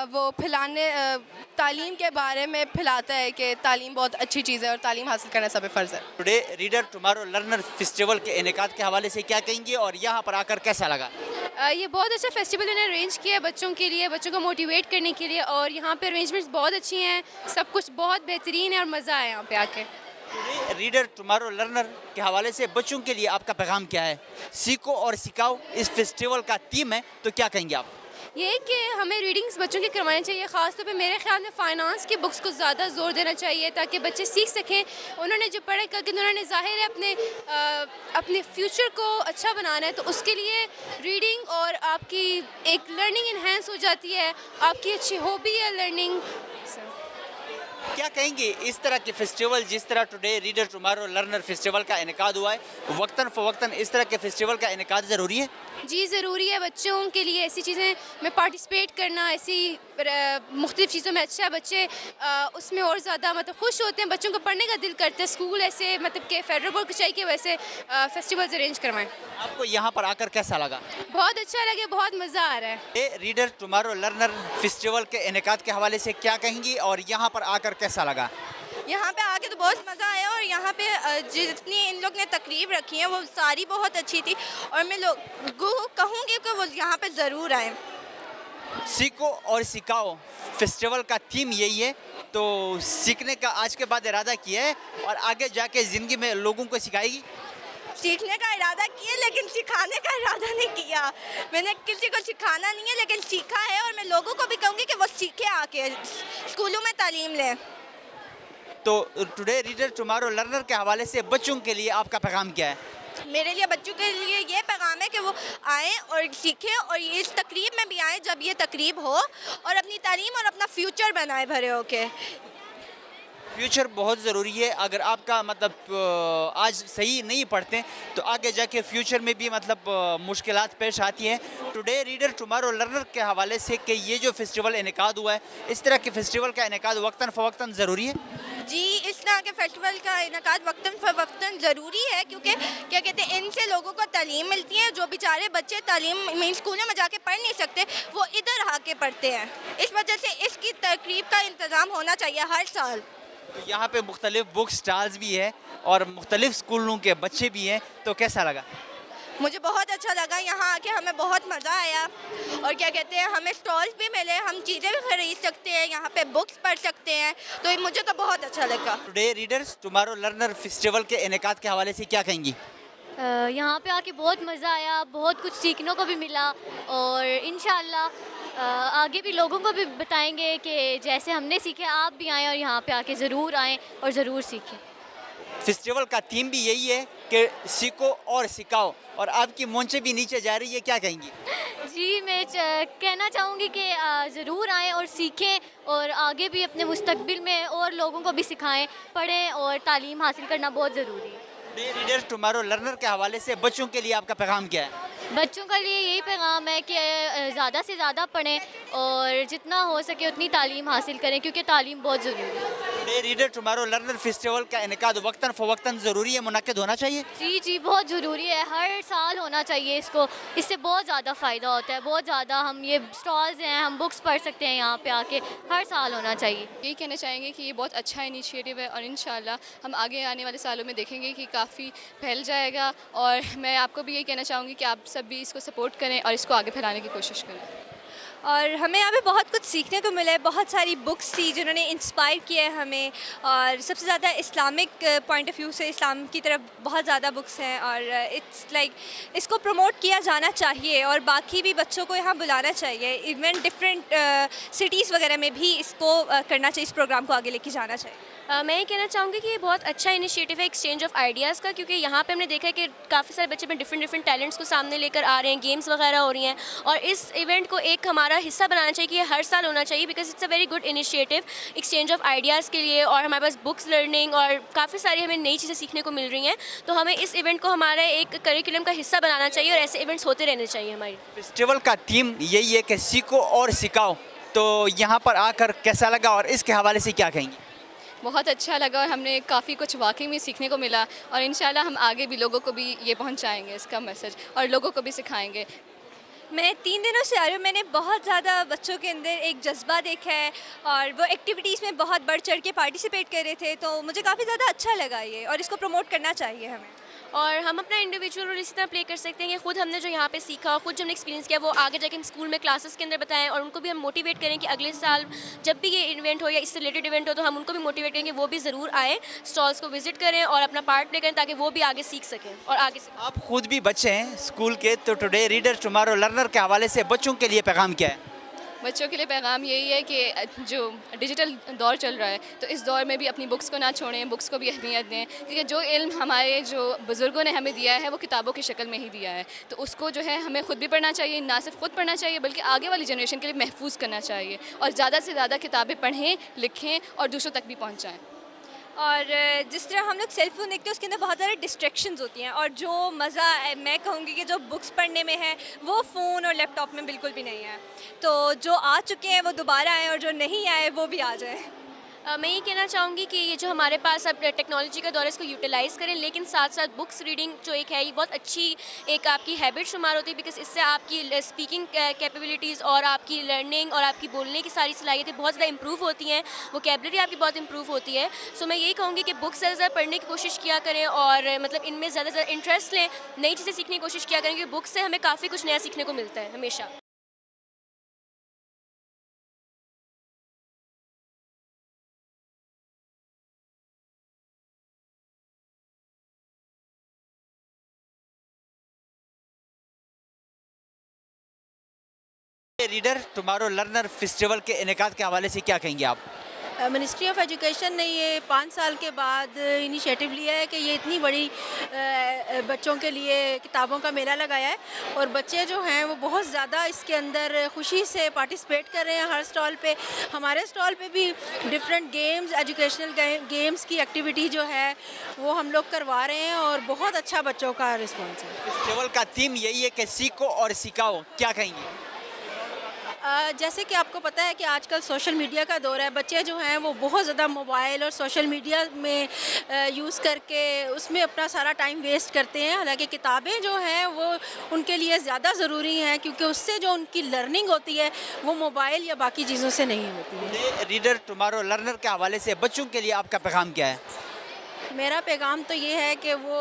वो फैलाने तालीम के बारे में फैलाता है कि तालीम बहुत अच्छी चीज़ है और तालीम हासिल करना सब पे फ़र्ज़ है। Today reader tomorrow learner festival के इनेकाद के हवाले से क्या कहेंगे और यहाँ पर आकर कैसा लगा? ये बहुत अच्छा फेस्टिवल उन्होंने अरेंज किया है बच्चों के लिए, बच्चों को मोटिवेट करने के लिए, और यहाँ पे अरेंजमेंट्स बहुत अच्छी हैं, सब कुछ बहुत बेहतरीन है और मज़ा आया यहाँ पे आके। टुडे रीडर टुमारो लर्नर के हवाले से बच्चों के लिए आपका पैगाम क्या है? सीखो और सिखाओ इस फेस्टिवल का थीम है, तो क्या कहेंगे आप? ये कि हमें रीडिंग्स बच्चों की करवानी चाहिए, ख़ासतौर पे मेरे ख्याल में फ़ाइनेंस की बुक्स को ज़्यादा ज़ोर देना चाहिए ताकि बच्चे सीख सकें। उन्होंने जो पढ़ा करके उन्होंने ज़ाहिर है अपने फ्यूचर को अच्छा बनाना है, तो उसके लिए रीडिंग और आपकी एक लर्निंग इन्हेंस हो जाती है, आपकी अच्छी हॉबी है लर्निंग। क्या कहेंगे इस तरह के फेस्टिवल, जिस तरह today reader tomorrow learner festival का इनेकाद हुआ है, वक्तन फ़वक्तन इस तरह के फेस्टिवल का इनेकाद ज़रूरी है? जी ज़रूरी है, बच्चों के लिए ऐसी चीज़ें में पार्टिसिपेट करना, ऐसी मुख्तलिफ़ चीज़ों में अच्छा है, बच्चे उसमें और ज़्यादा मतलब खुश होते हैं, बच्चों को पढ़ने का दिल करता है। स्कूल ऐसे मतलब कि फेडरल बोर्ड को चाहिए कि वैसे फेस्टिवल्स अरेंज करवाएं। आपको यहाँ पर आकर कैसा लगा? बहुत अच्छा लगे, बहुत मज़ा आ रहा है। ये रीडर टुमारो लर्नर फेस्टिवल के इनेकाद के हवाले से क्या कहेंगी और यहाँ पर आकर कैसा लगा? यहाँ पे आके तो बहुत मज़ा आया और यहाँ पे जितनी इन लोग ने तकरीब रखी है वो सारी बहुत अच्छी थी और मैं लोगों को कहूँगी कि वो यहाँ पे ज़रूर आएँ। सीखो और सिखाओ फेस्टिवल का थीम यही है, तो सीखने का आज के बाद इरादा किया है और आगे जाके ज़िंदगी में लोगों को सिखाएगी। सीखने का इरादा किया लेकिन सिखाने का इरादा नहीं किया। मैंने किसी को सिखाना नहीं है लेकिन सीखा है और मैं लोगों को भी कहूँगी कि वो सीखे, आके स्कूलों में तालीम लें। तो टुडे रीडर टुमारो लर्नर के हवाले से बच्चों के लिए आपका पैगाम क्या है? मेरे लिए बच्चों के लिए ये पैगाम है कि वो आएँ और सीखें और ये इस तकरीब में भी आएँ जब ये तकरीब हो, और अपनी तालीम और अपना फ्यूचर बनाए भरे होके। फ्यूचर बहुत ज़रूरी है। अगर आपका मतलब आज सही नहीं पढ़ते तो आगे जाके फ्यूचर में भी मतलब मुश्किलात पेश आती हैं। टुडे रीडर टुमारो लर्नर के हवाले से कि ये जो फेस्टिवल इनेकाद हुआ है, इस तरह के फेस्टिवल का इनेकाद वक्तन फ़वक्तन ज़रूरी है। जी, इस तरह के फेस्टिवल का इनेकाद वक्तन फ़वक्तन ज़रूरी है, क्योंकि क्या कहते हैं, इनसे लोगों को तालीम मिलती है। जो बेचारे बच्चे तालीम में स्कूलों में जाके पढ़ नहीं सकते, वो इधर आके पढ़ते हैं। इस वजह से इसकी तकरीब का इंतज़ाम होना चाहिए हर साल। तो यहाँ पे मुख्तलिफ बुक स्टॉल्स भी है और मुख्तलिफ स्कूलों के बच्चे भी हैं, तो कैसा लगा? मुझे बहुत अच्छा लगा, यहाँ आके हमें बहुत मज़ा आया। और क्या कहते हैं, हमें स्टॉल्स भी मिले, हम चीज़ें भी खरीद सकते हैं, यहाँ पे बुक्स पढ़ सकते हैं, तो मुझे तो बहुत अच्छा लगा। Today readers tomorrow learner festival के इनेकाद के हवाले से क्या कहेंगी? यहाँ पे आके बहुत मज़ा आया, बहुत कुछ सीखने को भी मिला और इंशाल्लाह आगे भी लोगों को भी बताएंगे कि जैसे हमने सीखे आप भी आएँ और यहाँ पे आके ज़रूर आएँ और ज़रूर सीखें। फेस्टिवल का थीम भी यही है कि सीखो और सिखाओ, और आपकी मोंचे भी नीचे जा रही है, क्या कहेंगी? जी, मैं कहना चाहूँगी कि ज़रूर आएँ और सीखें और आगे भी अपने मुस्तकबिल में और लोगों को भी सिखाएं, पढ़ें और तालीम हासिल करना बहुत ज़रूरी है। टुडे रीडर्स टुमारो लर्नर के हवाले से बच्चों के लिए आपका पैगाम क्या है? बच्चों के लिए यही पैगाम है कि ज़्यादा से ज़्यादा पढ़ें और जितना हो सके उतनी तालीम हासिल करें, क्योंकि तालीम बहुत ज़रूरी है। Today reader tomorrow learner festival का इनेकाद वक्तन फ़वक्तन ज़रूरी है, मुनक्किद होना चाहिए? जी जी, बहुत ज़रूरी है, हर साल होना चाहिए इसको। इससे बहुत ज़्यादा फ़ायदा होता है, बहुत ज़्यादा। हम ये स्टॉल्स हैं, हम बुक्स पढ़ सकते हैं यहाँ पे आके, हर साल होना चाहिए। यही कहना चाहेंगे कि ये बहुत अच्छा इनिशिएटिव है और इंशाल्लाह हम आगे आने वाले सालों में देखेंगे कि काफ़ी फैल जाएगा। और मैं आपको भी यही कहना चाहूँगी कि आप सब भी इसको सपोर्ट करें और इसको आगे फैलाने की कोशिश करें। और हमें यहाँ पे बहुत कुछ सीखने को मिला है। बहुत सारी बुक्स थी जिन्होंने इंस्पायर किया है हमें, और सबसे ज़्यादा इस्लामिक पॉइंट ऑफ व्यू से इस्लाम की तरफ बहुत ज़्यादा बुक्स हैं। और इट्स लाइक इसको प्रमोट किया जाना चाहिए और बाकी भी बच्चों को यहाँ बुलाना चाहिए। इवन डिफरेंट सिटीज़ वगैरह में भी इसको करना चाहिए, इस प्रोग्राम को आगे लेके जाना चाहिए। मैं ये कहना चाहूँगी कि ये बहुत अच्छा इनिशिएटिव है एक्सचेंज ऑफ आइडियाज़ का, क्योंकि यहाँ पे हमने देखा है कि काफ़ी सारे बच्चे अपने डिफरेंट टैलेंट्स को सामने लेकर आ रहे हैं, गेम्स वगैरह हो रही हैं, और इस इवेंट को एक हमारा हिस्सा बनाना चाहिए कि ये हर साल होना चाहिए, because it's a very good initiative exchange of ideas के लिए। और हमारे पास बुक्स लर्निंग और काफ़ी सारी हमें नई चीज़ें सीखने को मिल रही हैं, तो हमें इस इवेंट को हमारा एक करिकुलम का हिस्सा बनाना चाहिए और ऐसे इवेंट्स होते रहने चाहिए। हमारी फेस्टिवल का थीम यही है कि सीखो और सिखाओ, तो यहाँ पर आकर कैसा लगा और इसके हवाले से क्या कहेंगी? बहुत अच्छा लगा और हमने काफ़ी कुछ वाकई में सीखने को मिला और इंशाल्लाह हम आगे भी लोगों को भी ये पहुंचाएंगे इसका मैसेज और लोगों को भी सिखाएंगे। मैं 3 दिनों से आ रही हूँ, मैंने बहुत ज़्यादा बच्चों के अंदर एक जज्बा देखा है और वो एक्टिविटीज़ में बहुत बढ़ चढ़ के पार्टिसिपेट कर रहे थे, तो मुझे काफ़ी ज़्यादा अच्छा लगा ये, और इसको प्रमोट करना चाहिए हमें। और हम अपना इंडिविजुअल रोल इसी तरह प्ले कर सकते हैं कि खुद हमने जो यहाँ पे सीखा, खुद जो हमने एक्सपीरियंस किया, वो आगे जाके हम स्कूल में क्लासेस के अंदर बताएं, और उनको भी हम मोटिवेट करें कि अगले साल जब भी ये इवेंट हो या इससे रिलेटेड इवेंट हो तो हम उनको भी मोटिवेट करें कि वो भी ज़रूर आएँ, स्टॉल्स को विजिट करें और अपना पार्ट प्ले करें, ताकि वो भी आगे सीख सकें और आगे से। आप खुद भी बच्चे हैं स्कूल के, तो टुडे रीडर टुमारो लर्नर के हवाले से बच्चों के लिए पैगाम क्या है? बच्चों के लिए पैगाम यही है कि जो डिजिटल दौर चल रहा है तो इस दौर में भी अपनी बुक्स को ना छोड़ें, बुक्स को भी अहमियत दें, क्योंकि जो इल्म हमारे जो बुज़ुर्गों ने हमें दिया है वो किताबों की शक्ल में ही दिया है, तो उसको जो है हमें खुद भी पढ़ना चाहिए, ना सिर्फ खुद पढ़ना चाहिए बल्कि आगे वाली जनरेशन के लिए महफूज करना चाहिए, और ज़्यादा से ज़्यादा किताबें पढ़ें, लिखें और दूसरों तक भी पहुँचाएँ। और जिस तरह हम लोग सेल फ़ोन देखते हैं उसके अंदर बहुत सारे डिस्ट्रैक्शंस होती हैं, और जो मज़ा मैं कहूँगी कि जो बुक्स पढ़ने में है वो फ़ोन और लैपटॉप में बिल्कुल भी नहीं है। तो जो आ चुके हैं वो दोबारा आए और जो नहीं आए वो भी आ जाए। मैं ये कहना चाहूँगी कि ये जो हमारे पास अब टेक्नोलॉजी का दौर है, इसको यूटिलाइज़ करें, लेकिन साथ साथ बुक्स रीडिंग जो एक है ये बहुत अच्छी एक आपकी हैबिट शुमार होती है, बिकॉज इससे आपकी स्पीकिंग कैपेबिलिटीज़ और आपकी लर्निंग और आपकी बोलने की सारी सलाहियतें बहुत ज़्यादा इंप्रूव होती हैं, वोकैबुलरी आपकी बहुत इंप्रूव होती है। सो मैं यही कहूँगी कि बुक्स ज़्यादा ज़्यादा पढ़ने की कोशिश किया करें और मतलब इनमें ज़्यादा ज़्यादा इंटरेस्ट लें, नई चीज़ें सीखने की कोशिश किया करें, क्योंकि बुक्स से हमें काफ़ी कुछ नया सीखने को मिलता है हमेशा। रीडर टुमारो लर्नर फेस्टिवल के इनेकाद के हवाले से क्या कहेंगे आप? मिनिस्ट्री ऑफ एजुकेशन ने ये 5 साल के बाद इनिशिएटिव लिया है कि ये इतनी बड़ी बच्चों के लिए किताबों का मेला लगाया है और बच्चे जो हैं वो बहुत ज़्यादा इसके अंदर खुशी से पार्टिसिपेट कर रहे हैं। हर स्टॉल पे, हमारे स्टॉल पे भी डिफरेंट गेम्स, एजुकेशनल गेम्स की एक्टिविटी जो है वो हम लोग करवा रहे हैं और बहुत अच्छा बच्चों का रिस्पॉन्स है। फेस्टिवल का थीम यही है कि सीखो और सिखाओ, क्या कहेंगे? जैसे कि आपको पता है कि आजकल सोशल मीडिया का दौर है, बच्चे जो हैं वो बहुत ज़्यादा मोबाइल और सोशल मीडिया में यूज़ करके उसमें अपना सारा टाइम वेस्ट करते हैं। हालांकि किताबें जो हैं वो उनके लिए ज़्यादा ज़रूरी हैं क्योंकि उससे जो उनकी लर्निंग होती है वो मोबाइल या बाकी चीज़ों से नहीं होती है। रीडर टुमारो लर्नर के हवाले से बच्चों के लिए आपका पैगाम क्या है? मेरा पैगाम तो ये है कि वो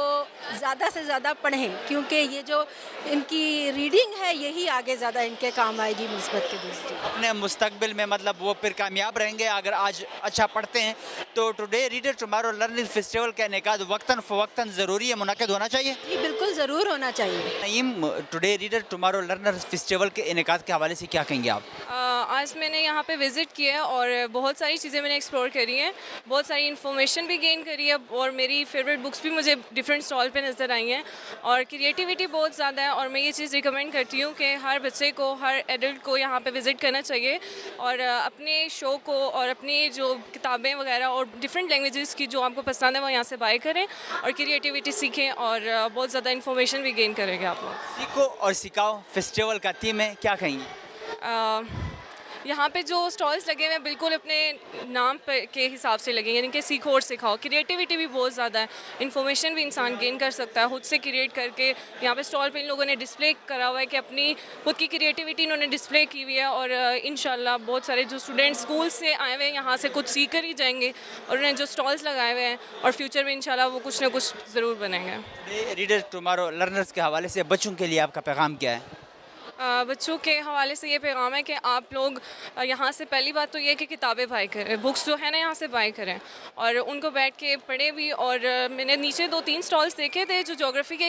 ज़्यादा से ज़्यादा पढ़ें क्योंकि ये जो इनकी रीडिंग है यही आगे ज़्यादा इनके काम आएगी मुस्बत के दृष्टि। अपने मुस्तकबिल में मतलब वो फिर कामयाब रहेंगे अगर आज अच्छा पढ़ते हैं। तो today reader tomorrow learning festival का इनेकाद वक्तन फ़वक्तन ज़रूरी है, मुनाकिद होना चाहिए? जी बिल्कुल ज़रूर होना चाहिए। Naeem, today reader tomorrow learner festival के इनेकाद के हवाले से क्या कहेंगे आप? आज मैंने यहाँ पे विज़िट किया है और बहुत सारी चीज़ें मैंने एक्सप्लोर करी हैं, बहुत सारी इन्फॉर्मेशन भी गेन करी है और मेरी फेवरेट बुक्स भी मुझे डिफरेंट स्टॉल पे नज़र आई हैं और क्रिएटिविटी बहुत ज़्यादा है। और मैं ये चीज़ रिकमेंड करती हूँ कि हर बच्चे को, हर एडल्ट को यहाँ पे विज़िट करना चाहिए और अपने शो को और अपनी जो किताबें वगैरह और डिफरेंट लैंग्वेजेस की जो आपको पसंद है वो यहाँ से बाय करें और क्रिएटिविटी सीखें और बहुत ज़्यादा इन्फॉर्मेशन भी गेन करेंगे आप लोग। सीखो और सिखाओ फेस्टिवल का थीम है, क्या कहेंगे? यहाँ पे जो स्टॉल्स लगे हुए हैं बिल्कुल अपने नाम के हिसाब से लगे हैं, यानी कि सीखो और सिखाओ। क्रिएटिविटी भी बहुत ज़्यादा है, इन्फॉर्मेशन भी इंसान गेन कर सकता है खुद से क्रिएट करके। यहाँ पे स्टॉल पे इन लोगों ने डिस्प्ले करा हुआ है कि अपनी खुद की क्रिएटिविटी इन्होंने डिस्प्ले की हुई है और इंशाल्लाह बहुत सारे जो स्टूडेंट्स स्कूल से आए हुए हैं यहाँ से कुछ सीख कर ही जाएंगे और उन्हें जो स्टॉल्स लगाए हुए हैं और फ्यूचर में इंशाल्लाह वो कुछ ना कुछ ज़रूर बनेंगे। रीडर टुमारो लर्नर्स के हवाले से बच्चों के लिए आपका पैगाम क्या है? बच्चों के हवाले से ये पैगाम है कि आप लोग यहाँ से पहली बात तो ये है कि किताबें बाय करें, बुक्स जो है ना यहाँ से बाय करें और उनको बैठ के पढ़ें भी। और मैंने नीचे 2-3 स्टॉल्स देखे थे जो ज्योग्राफी के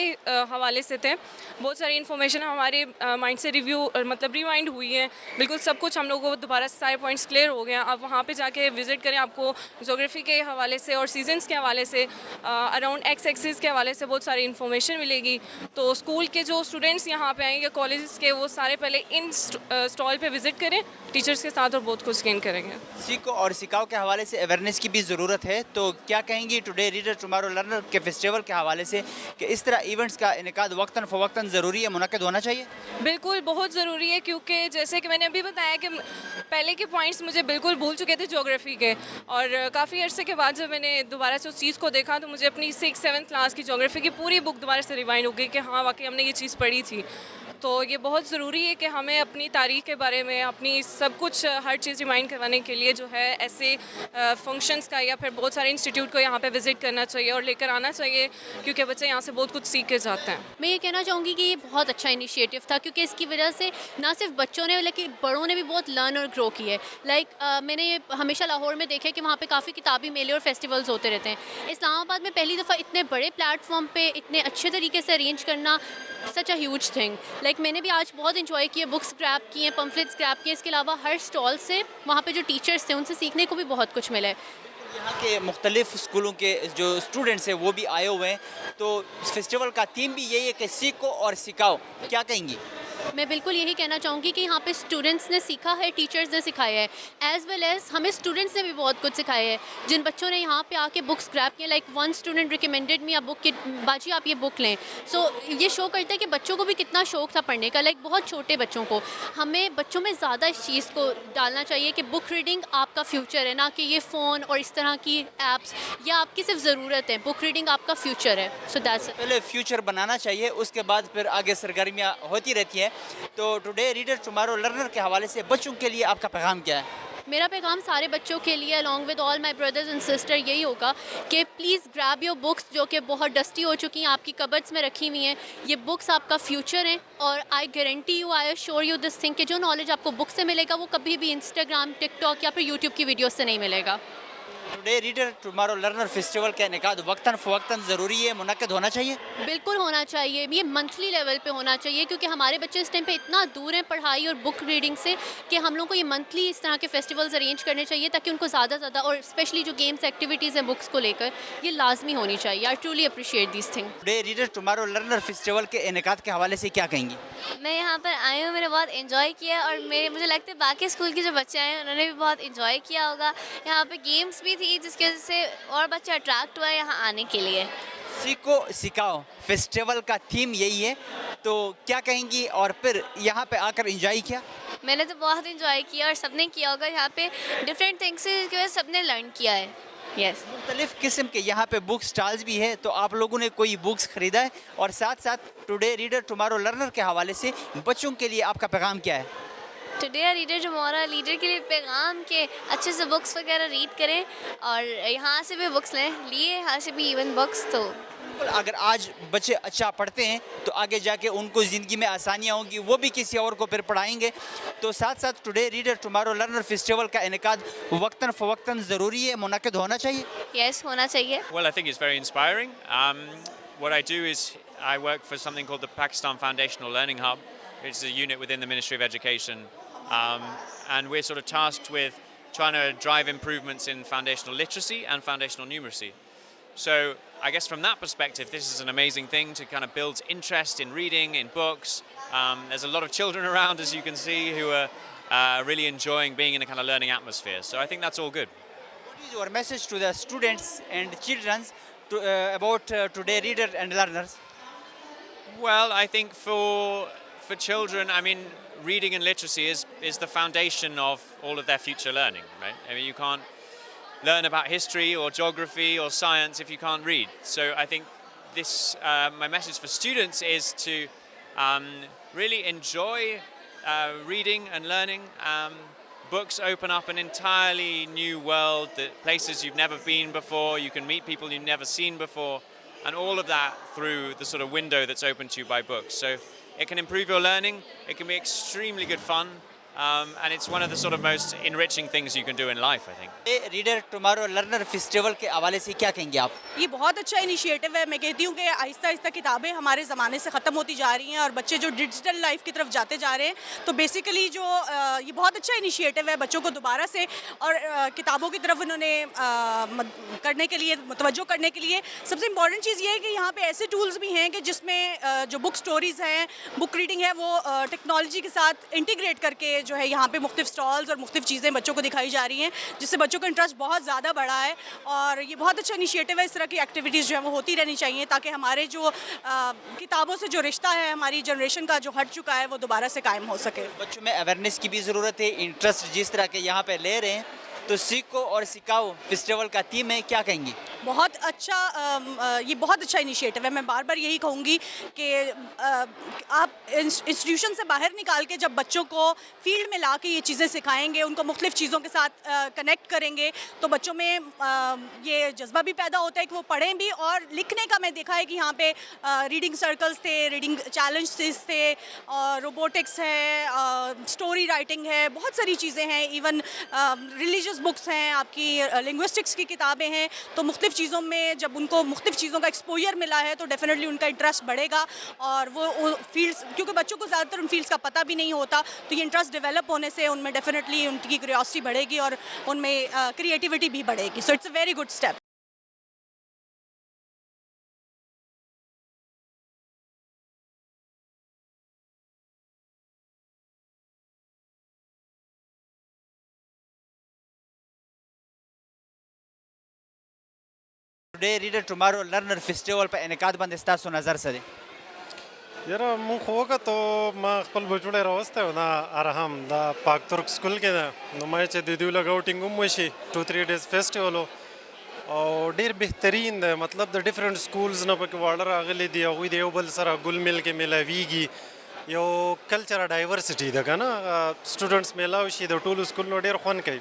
हवाले से थे, बहुत सारी इन्फॉर्मेशन हमारे माइंड से मतलब रिवाइंड हुई है, बिल्कुल सब कुछ हम लोगों को दोबारा से सारे पॉइंट्स क्लियर हो गए हैं। आप वहाँ पर जाके विज़िट करें, आपको ज्योग्राफी के हवाले से और सीजन्स के हवाले से, अराउंड एक्स एक्सिस के हवाले से बहुत सारी इन्फॉर्मेशन मिलेगी। तो स्कूल के जो स्टूडेंट्स यहाँ पर आएंगे, कॉलेज के, वो सारे पहले इन स्टॉल पे विजिट करें टीचर्स के साथ और बहुत कुछ गेन करेंगे। सीखो और सिखाओ के हवाले से अवेयरनेस की भी ज़रूरत है, तो क्या कहेंगी टुडे रीडर टुमारो लर्नर के फेस्टिवल के हवाले से कि इस तरह इवेंट्स का इनेकाद वक्तन फ़वक्तन ज़रूरी है, मुनाकिद होना चाहिए? बिल्कुल बहुत ज़रूरी है क्योंकि जैसे कि मैंने अभी बताया कि पहले के पॉइंट्स मुझे बिल्कुल भूल चुके थे ज्योग्राफी के और काफ़ी अर्से के बाद जब मैंने दोबारा से उस चीज़ को देखा तो मुझे अपनी 6th-7th क्लास की ज्योग्राफी की पूरी बुक दोबारा से रिवाइंड हो गई कि हाँ वाकई हमने ये चीज़ पढ़ी थी। तो ये बहुत ज़रूरी है कि हमें अपनी तारीख़ के बारे में, अपनी सब कुछ हर चीज़ रिमाइंड करवाने के लिए जो है ऐसे फंक्शंस का या फिर बहुत सारे इंस्टीट्यूट को यहाँ पे विज़िट करना चाहिए और लेकर आना चाहिए क्योंकि बच्चे यहाँ से बहुत कुछ सीख के जाते हैं। मैं ये कहना चाहूँगी कि ये बहुत अच्छा इनिशिएटिव था क्योंकि इसकी वजह से ना सिर्फ बच्चों ने बल्कि बड़ों ने भी बहुत लर्न और ग्रो की है। मैंने ये हमेशा लाहौर में देखा है कि वहाँ पे काफ़ी किताबी मेले और फेस्टिवल्स होते रहते हैं। इस्लामाबाद में पहली दफ़ा इतने बड़े प्लेटफॉर्म पे इतने अच्छे तरीके से अरेंज करना सच अ ह्यूज थिंग। मैंने भी आज बहुत इंजॉय किए, बुक्स स्क्रैप किए, पम्फलेट्स स्क्रैप किए। इसके अलावा हर स्टॉल से वहाँ पे जो टीचर्स थे उनसे सीखने को भी बहुत कुछ मिला है। यहाँ के मुख्तलिफ स्कूलों के जो स्टूडेंट्स हैं वो भी आए हुए हैं, तो फेस्टिवल का थीम भी यही है कि सीखो और सिखाओ, क्या कहेंगी? मैं बिल्कुल यही कहना चाहूँगी कि यहाँ पे स्टूडेंट्स ने सीखा है, टीचर्स ने सिखाया है, एज़ वेल एज़ हमें स्टूडेंट्स ने भी बहुत कुछ सिखाया है। जिन बच्चों ने यहाँ पे आके बुक्स स्क्रैप किया, like one student recommended me a book कि बाजी आप ये बुक लें। सो ये शो करता है कि बच्चों को भी कितना शौक़ था पढ़ने का, लाइक बहुत छोटे बच्चों को। हमें बच्चों में ज़्यादा इस चीज़ को डालना चाहिए कि बुक रीडिंग आपका फ्यूचर है, ना कि ये फ़ोन और इस तरह की ऐप्स या आपकी सिर्फ ज़रूरत है। बुक रीडिंग आपका फ्यूचर है। सो दैट्स पहले फ्यूचर बनाना चाहिए, उसके बाद फिर आगे सरगर्मियाँ होती रहती हैं। तो टुडे रीडर टुमारो लर्नर के हवाले से बच्चों के लिए आपका पैगाम क्या है? मेरा पैगाम सारे बच्चों के लिए along with all my brothers and sister यही होगा कि प्लीज़ ग्रैब योर बुक्स जो कि बहुत डस्टी हो चुकी हैं, आपकी कबर्ड्स में रखी हुई हैं। ये बुक्स आपका फ्यूचर है और I guarantee you, I assure you this thing कि जो नॉलेज आपको बुक से मिलेगा वो कभी भी इंस्टाग्राम, टिकटॉक या फिर यूट्यूब की वीडियोस से नहीं मिलेगा। Today reader tomorrow learner festival का इनेकाद वक्तन फ़वक्तन ज़रूरी है, मुनक्किद होना चाहिए। बिल्कुल होना चाहिए, ये मंथली लेवल पे होना चाहिए क्योंकि हमारे बच्चे इस टाइम पे इतना दूर हैं पढ़ाई और बुक रीडिंग से कि हम लोग को ये मंथली इस तरह के फेस्टिवल्स अरेंज करने चाहिए ताकि उनको ज़्यादा से ज़्यादा और स्पेशली जो गेम्स एक्टिविटीज़ हैं बुक्स को लेकर ये लाजमी होनी चाहिए। I truly appreciate this thing. Today reader tomorrow learner festival के इनेकाद के हवाले से क्या कहेंगी? मैं यहाँ पर आई हूँ, मैंने बहुत इन्जॉय किया और मुझे लगता है बाकी स्कूल के जो बच्चे आए हैं उन्होंने भी बहुत इन्जॉय किया होगा। यहाँ पे गेम्स भी थी जिसकी वजह से और बच्चे अट्रैक्ट हुए यहाँ आने के लिए। सीखो सिखाओ फेस्टिवल का थीम यही है, तो क्या कहेंगी? और फिर यहाँ पे आकर एंजॉय किया? मैंने तो बहुत इन्जॉय किया और सबने किया होगा। यहाँ पे डिफरेंट थिंग्स है जिसकी वजह से सबने लर्न किया है। यस, मुख्तलिफ किस्म के यहाँ पे बुक स्टॉल्स भी है, तो आप लोगों ने कोई बुक्स खरीदा है? और साथ साथ टुडे रीडर टुमारो लर्नर के हवाले से बच्चों के लिए आपका पैगाम क्या है? टुडे रीडर टुमारो लीडर के लिए पैगाम के अच्छे से बुक्स वगैरह रीड करें और यहाँ से भी बुक्स लिए यहाँ से भी इवन बुक्स। तो अगर आज बच्चे अच्छा पढ़ते हैं तो आगे जाके उनको ज़िंदगी में आसानियाँ होंगी, वो भी किसी और को फिर पढ़ाएंगे। तो साथ साथ today reader tomorrow learner festival का इनेकाद वक्तन फ़वक्तन ज़रूरी है, मुनक्किद होना चाहिए। यस, होना चाहिए। Well, I think it's very inspiring. What I do is I work for something called the Pakistan Foundational Learning Hub. It's a unit within the Ministry of Education, and we're sort of tasked with trying to drive improvements in foundational literacy and foundational numeracy. So I guess from that perspective, this is an amazing thing to kind of build interest in reading, in books. There's a lot of children around, as you can see, who are really enjoying being in a kind of learning atmosphere. So I think that's all good. What is your message to the students and children about today reader and learners? Well, I think for children, I mean, reading and literacy is the foundation of all of their future learning, right? I mean, you can't learn about history or geography or science if you can't read. So I think this, my message for students is to really enjoy reading and learning. Books open up an entirely new world, places you've never been before. You can meet people you've never seen before, and all of that through the sort of window that's open to you by books. So it can improve your learning. It can be extremely good fun. And it's one of the sort of most enriching things you can do in life, I think. Reader tomorrow learner festival के हवाले से क्या कहेंगे आप? ये बहुत अच्छा initiative है। मैं कहती हूँ कि आहिस्ता आहिस्ता किताबें हमारे ज़माने से ख़त्म होती जा रही हैं और बच्चे जो डिजिटल लाइफ की तरफ जाते जा रहे हैं, तो बेसिकली जो ये बहुत अच्छा इनिशिएटिव है बच्चों को दोबारा से और किताबों की तरफ उन्होंने करने के लिए मुतवज्जो करने के लिए सबसे इम्पॉर्टेंट चीज़ ये है कि यहाँ पे ऐसे टूल्स भी हैं कि जिसमें जो बुक स्टोरीज़ हैं, बुक रीडिंग है, वो टेक्नोलॉजी के साथ इंटीग्रेट करके जो है यहाँ पे मुख्तलिफ स्टॉल्स और मुख्तलिफ चीज़ें बच्चों को दिखाई जा रही हैं, जिससे बच्चों का इंटरेस्ट बहुत ज़्यादा बढ़ा है। और ये बहुत अच्छा इनिशिएटिव है। इस तरह की एक्टिविटीज़ जो है वो होती रहनी चाहिए ताकि हमारे जो किताबों से जो रिश्ता है हमारी जनरेशन का जो हट चुका है वो दोबारा से कायम हो सके। बच्चों में अवेयरनेस की भी ज़रूरत है। इंटरेस्ट जिस तरह के यहाँ पे ले रहे हैं, तो सीखो और सिखाओ फेस्टिवल का थीम है, क्या कहेंगी? बहुत अच्छा, ये बहुत अच्छा इनिशिएटिव है। मैं बार बार यही कहूँगी कि आप इंस्टीट्यूशन से बाहर निकाल के जब बच्चों को फील्ड में ला के ये चीज़ें सिखाएंगे, उनको मुख्तलिफ चीज़ों के साथ कनेक्ट करेंगे, तो बच्चों में ये जज्बा भी पैदा होता है कि वो पढ़ें भी। और लिखने का मैं देखा है कि यहाँ पे रीडिंग सर्कल्स थे, रीडिंग चैलेंजेस थे, और रोबोटिक्स है, स्टोरी राइटिंग है, बहुत सारी चीज़ें हैं। इवन रिलीजियस बुक्स हैं, आपकी लिंग्विस्टिक्स की किताबें हैं। तो मुख्तलिफ चीज़ों में जब उनको मुख्तलिफ चीज़ों का एक्सपोजर मिला है तो डेफिनेटली उनका इंटरेस्ट बढ़ेगा। और वो फील्ड्स, क्योंकि बच्चों को ज़्यादातर उन फील्ड्स का पता भी नहीं होता, तो ये इंटरेस्ट डेवलप होने से उनमें डेफिनेटली उनकी क्यूरियोसिटी बढ़ेगी और उनमें क्रिएटिविटी भी बढ़ेगी। So it's a very good step. Today reader tomorrow learner festival पर इनेकाद बंद स्तासो नज़र सदे यारा मुख होगा तो माँ खपल बचुड़े रास्ते हो ना आराम दा पाक तुर्क स्कूल के ना नुमाए चे दीदी लगा आउटिंग उम्मीशी 2-3 days फेस्टिवल हो और डेर बेहतरीन दे मतलब द डिफरेंट स्कूल्स ना पके वार्डर आगले दिया हुई दे उबल सरा गुल मिल के मिला वीगी यो कल्चर डाइवर्सिटी दा का ना स्टूडेंट्स मिला उसी द टूल स्कूल नो डेर ख़ुन कई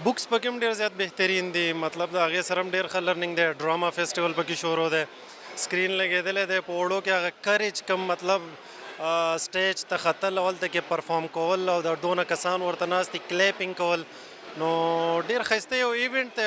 बुक्स पकम डेर ज़्यादा बेहतरीन दी मतलब आगे सरम डेर खल लर्निंग दे ड्रामा फेस्टिवल पकी शोर हो दे स्क्रीन लगे दिले दे पोड़ो क्या करेज कम मतलब स्टेज तखतल ऑल तक परफॉर्म कोल और दोनों कसान और तनास्ती क्लैपिंग कोल नो डेर खस्ते हो इवेंट थे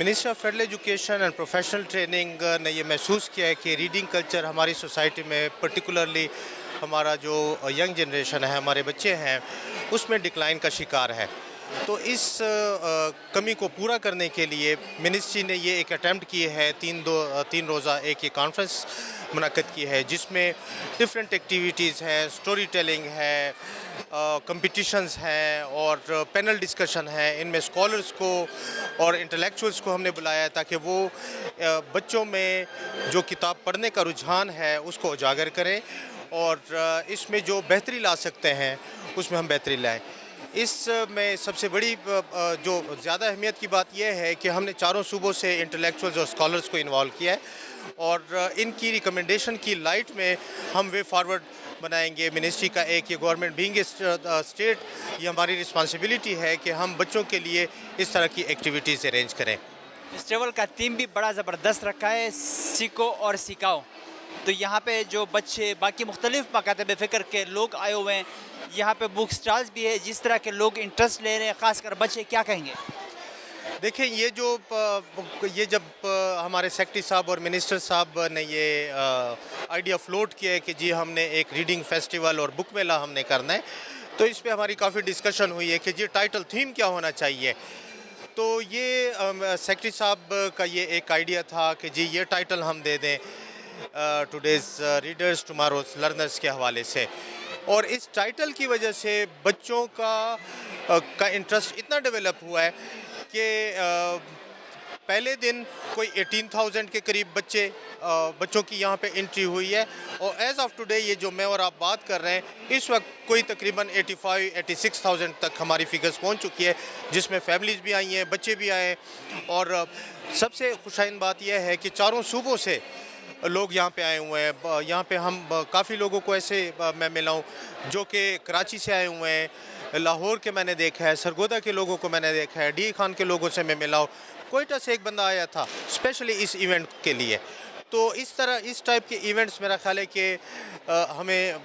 ministry of federal education and professional training ने ये महसूस किया है कि रीडिंग कल्चर हमारी सोसाइटी में पर्टिकुलरली हमारा जो यंग जनरेशन है हमारे बच्चे हैं उसमें डिक्लाइन का शिकार है. तो इस कमी को पूरा करने के लिए मिनिस्ट्री ने ये एक अटैम्प्ट की है 3 रोज़ा एक ये कॉन्फ्रेंस मुनक़्क़द की है जिसमें डिफरेंट एक्टिविटीज़ हैं स्टोरी टेलिंग है कंपटीशंस हैं और पैनल डिस्कशन है. इनमें स्कॉलर्स को और इंटेलेक्चुअल्स को हमने बुलाया है ताकि वो बच्चों में जो किताब पढ़ने का रुझान है उसको उजागर करें और इसमें जो बेहतरी ला सकते हैं उसमें हम बेहतरी लाएं. इसमें सबसे बड़ी जो ज़्यादा अहमियत की बात यह है कि हमने चारों सूबों से इंटेलेक्चुअल्स और स्कॉलर्स को इन्वॉल्व किया है और इनकी रिकमेंडेशन की लाइट में हम वे फॉरवर्ड बनाएंगे. मिनिस्ट्री का एक ये गवर्नमेंट बीइंग स्टेट ये हमारी रिस्पॉन्सिबिलिटी है कि हम बच्चों के लिए इस तरह की एक्टिविटीज़ अरेंज करें. फेस्टिवल का थीम भी बड़ा ज़बरदस्त रखा है सीखो और सिखाओ. तो यहाँ पे जो बच्चे बाकी मुख्तलिफ मकातब फ़िक्र के लोग आए हुए हैं यहाँ पे बुक स्टॉल्स भी है जिस तरह के लोग इंटरेस्ट ले रहे हैं ख़ासकर बच्चे क्या कहेंगे? देखिए ये जब हमारे सेक्रेटरी साहब और मिनिस्टर साहब ने ये आइडिया फ्लोट किया है कि जी हमने एक रीडिंग फेस्टिवल और बुक मेला हमने करना है तो इस पे हमारी काफ़ी डिस्कशन हुई है कि जी टाइटल थीम क्या होना चाहिए. तो ये सेक्रेटरी साहब का ये एक आइडिया था कि जी ये टाइटल हम दे दें टुडेज़ रीडर्स टुमारोज लर्नर्स के हवाले से. और इस टाइटल की वजह से बच्चों का इंटरेस्ट इतना डेवलप हुआ है कि पहले दिन कोई 18,000 के करीब बच्चों की यहाँ पे एंट्री हुई है और एज़ ऑफ टुडे ये जो मैं और आप बात कर रहे हैं इस वक्त कोई तकरीबन 85-86,000 तक हमारी फिगर्स पहुँच चुकी है जिसमें फैमिलीज़ भी आई हैं बच्चे भी आए हैं. और सबसे खुशाइन बात यह है कि चारों सूबों से लोग यहाँ पे आए हुए हैं. यहाँ पे हम काफ़ी लोगों को ऐसे मैं मिला हूँ जो कि कराची से आए हुए हैं, लाहौर के मैंने देखा है, सरगोदा के लोगों को मैंने देखा है, डी खान के लोगों से मैं मिला हूँ, कोयटा से एक बंदा आया था स्पेशली इस इवेंट के लिए. तो इस टाइप के इवेंट्स मेरा ख्याल है कि हमें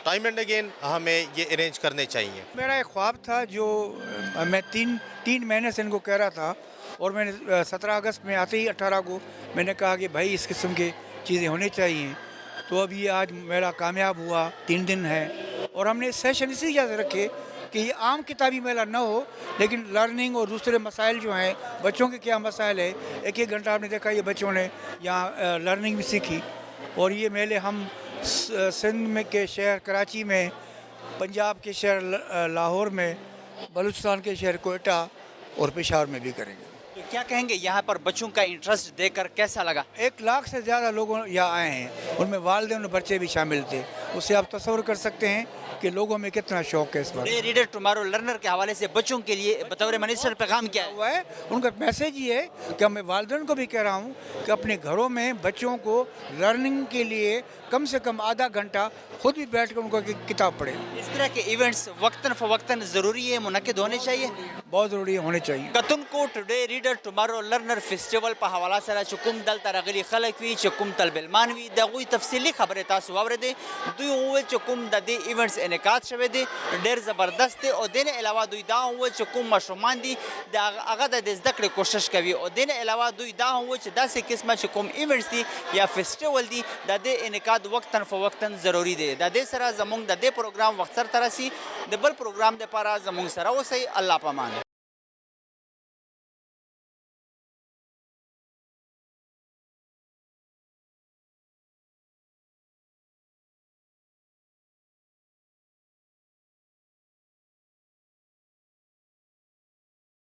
टाइम एंड अगेन हमें ये अरेंज करने चाहिए. मेरा एक ख्वाब था जो मैं तीन महीने से इनको कह रहा था और मैंने 17 अगस्त में आते ही 18 को मैंने कहा कि भाई इस किस्म के चीज़ें होनी चाहिए. तो अब ये आज मेरा कामयाब हुआ 3 दिन है और हमने सेशन इसी वजह से रखे कि ये आम किताबी मेला ना हो लेकिन लर्निंग और दूसरे मसाइल जो हैं बच्चों के क्या मसाइल है 1-1 घंटा आपने देखा ये बच्चों ने यहाँ लर्निंग भी सीखी. और ये मेले हम सिंध में के शहर कराची में, पंजाब के शहर लाहौर में, बलूचिस्तान के शहर कोयटा और पेशावर में भी करेंगे। तो क्या कहेंगे यहाँ पर बच्चों का इंटरेस्ट देखकर कैसा लगा? 1 लाख से ज़्यादा लोग यहाँ आए हैं, उनमें वालिदैन और बच्चे भी शामिल थे। उससे आप तस्वर कर सकते हैं कि लोगों में कितना शौक है इस बार। रीडर टुमारो लर्नर के हवाले से बच्चों के लिए बतौर मिनिस्टर पैगाम क्या हुआ है? उनका मैसेज ये है कि मैं वालिदैन को भी कह रहा हूँ कि अपने घरों में बच्चों को लर्निंग के लिए कम से कम आधा घंटा खुद भी बैठ कर उनको किताब पढ़े। इस तरह के इवेंट्स वक्तन फ़वक्तन ज़रूरी है, मुनक़िद होने चाहिए, बहुत ज़रूरी होने चाहिए। कतुन को today reader tomorrow learner festival पर हवाला सरा चुकुम दल तरगली खलक वी चुकुम तलबिल मानवी दगुई तफसीली खबरें तासु आवरदे दुई हुए चुकुम दे इवेंट्स इनेकाद शवे दे ढेर ज़बरदस्त और देने अलावा दुई दा हुए चुकुम मशरूमान दी अगद दे ज़िक्र कोशिश कवी और देने अलावा दुई दा हुए दा से किस्म चुकुम इवेंट्स दी या फेस्टिवल दी दे इनेकाद वक्तन फ़वक्तन ज़रूरी दे दे सरा जमुंग दे प्रोग्राम वक्त सर तरसी दबल प्रोग्राम दे पारा जमुंग सरा वो सही अल्लाह पमान।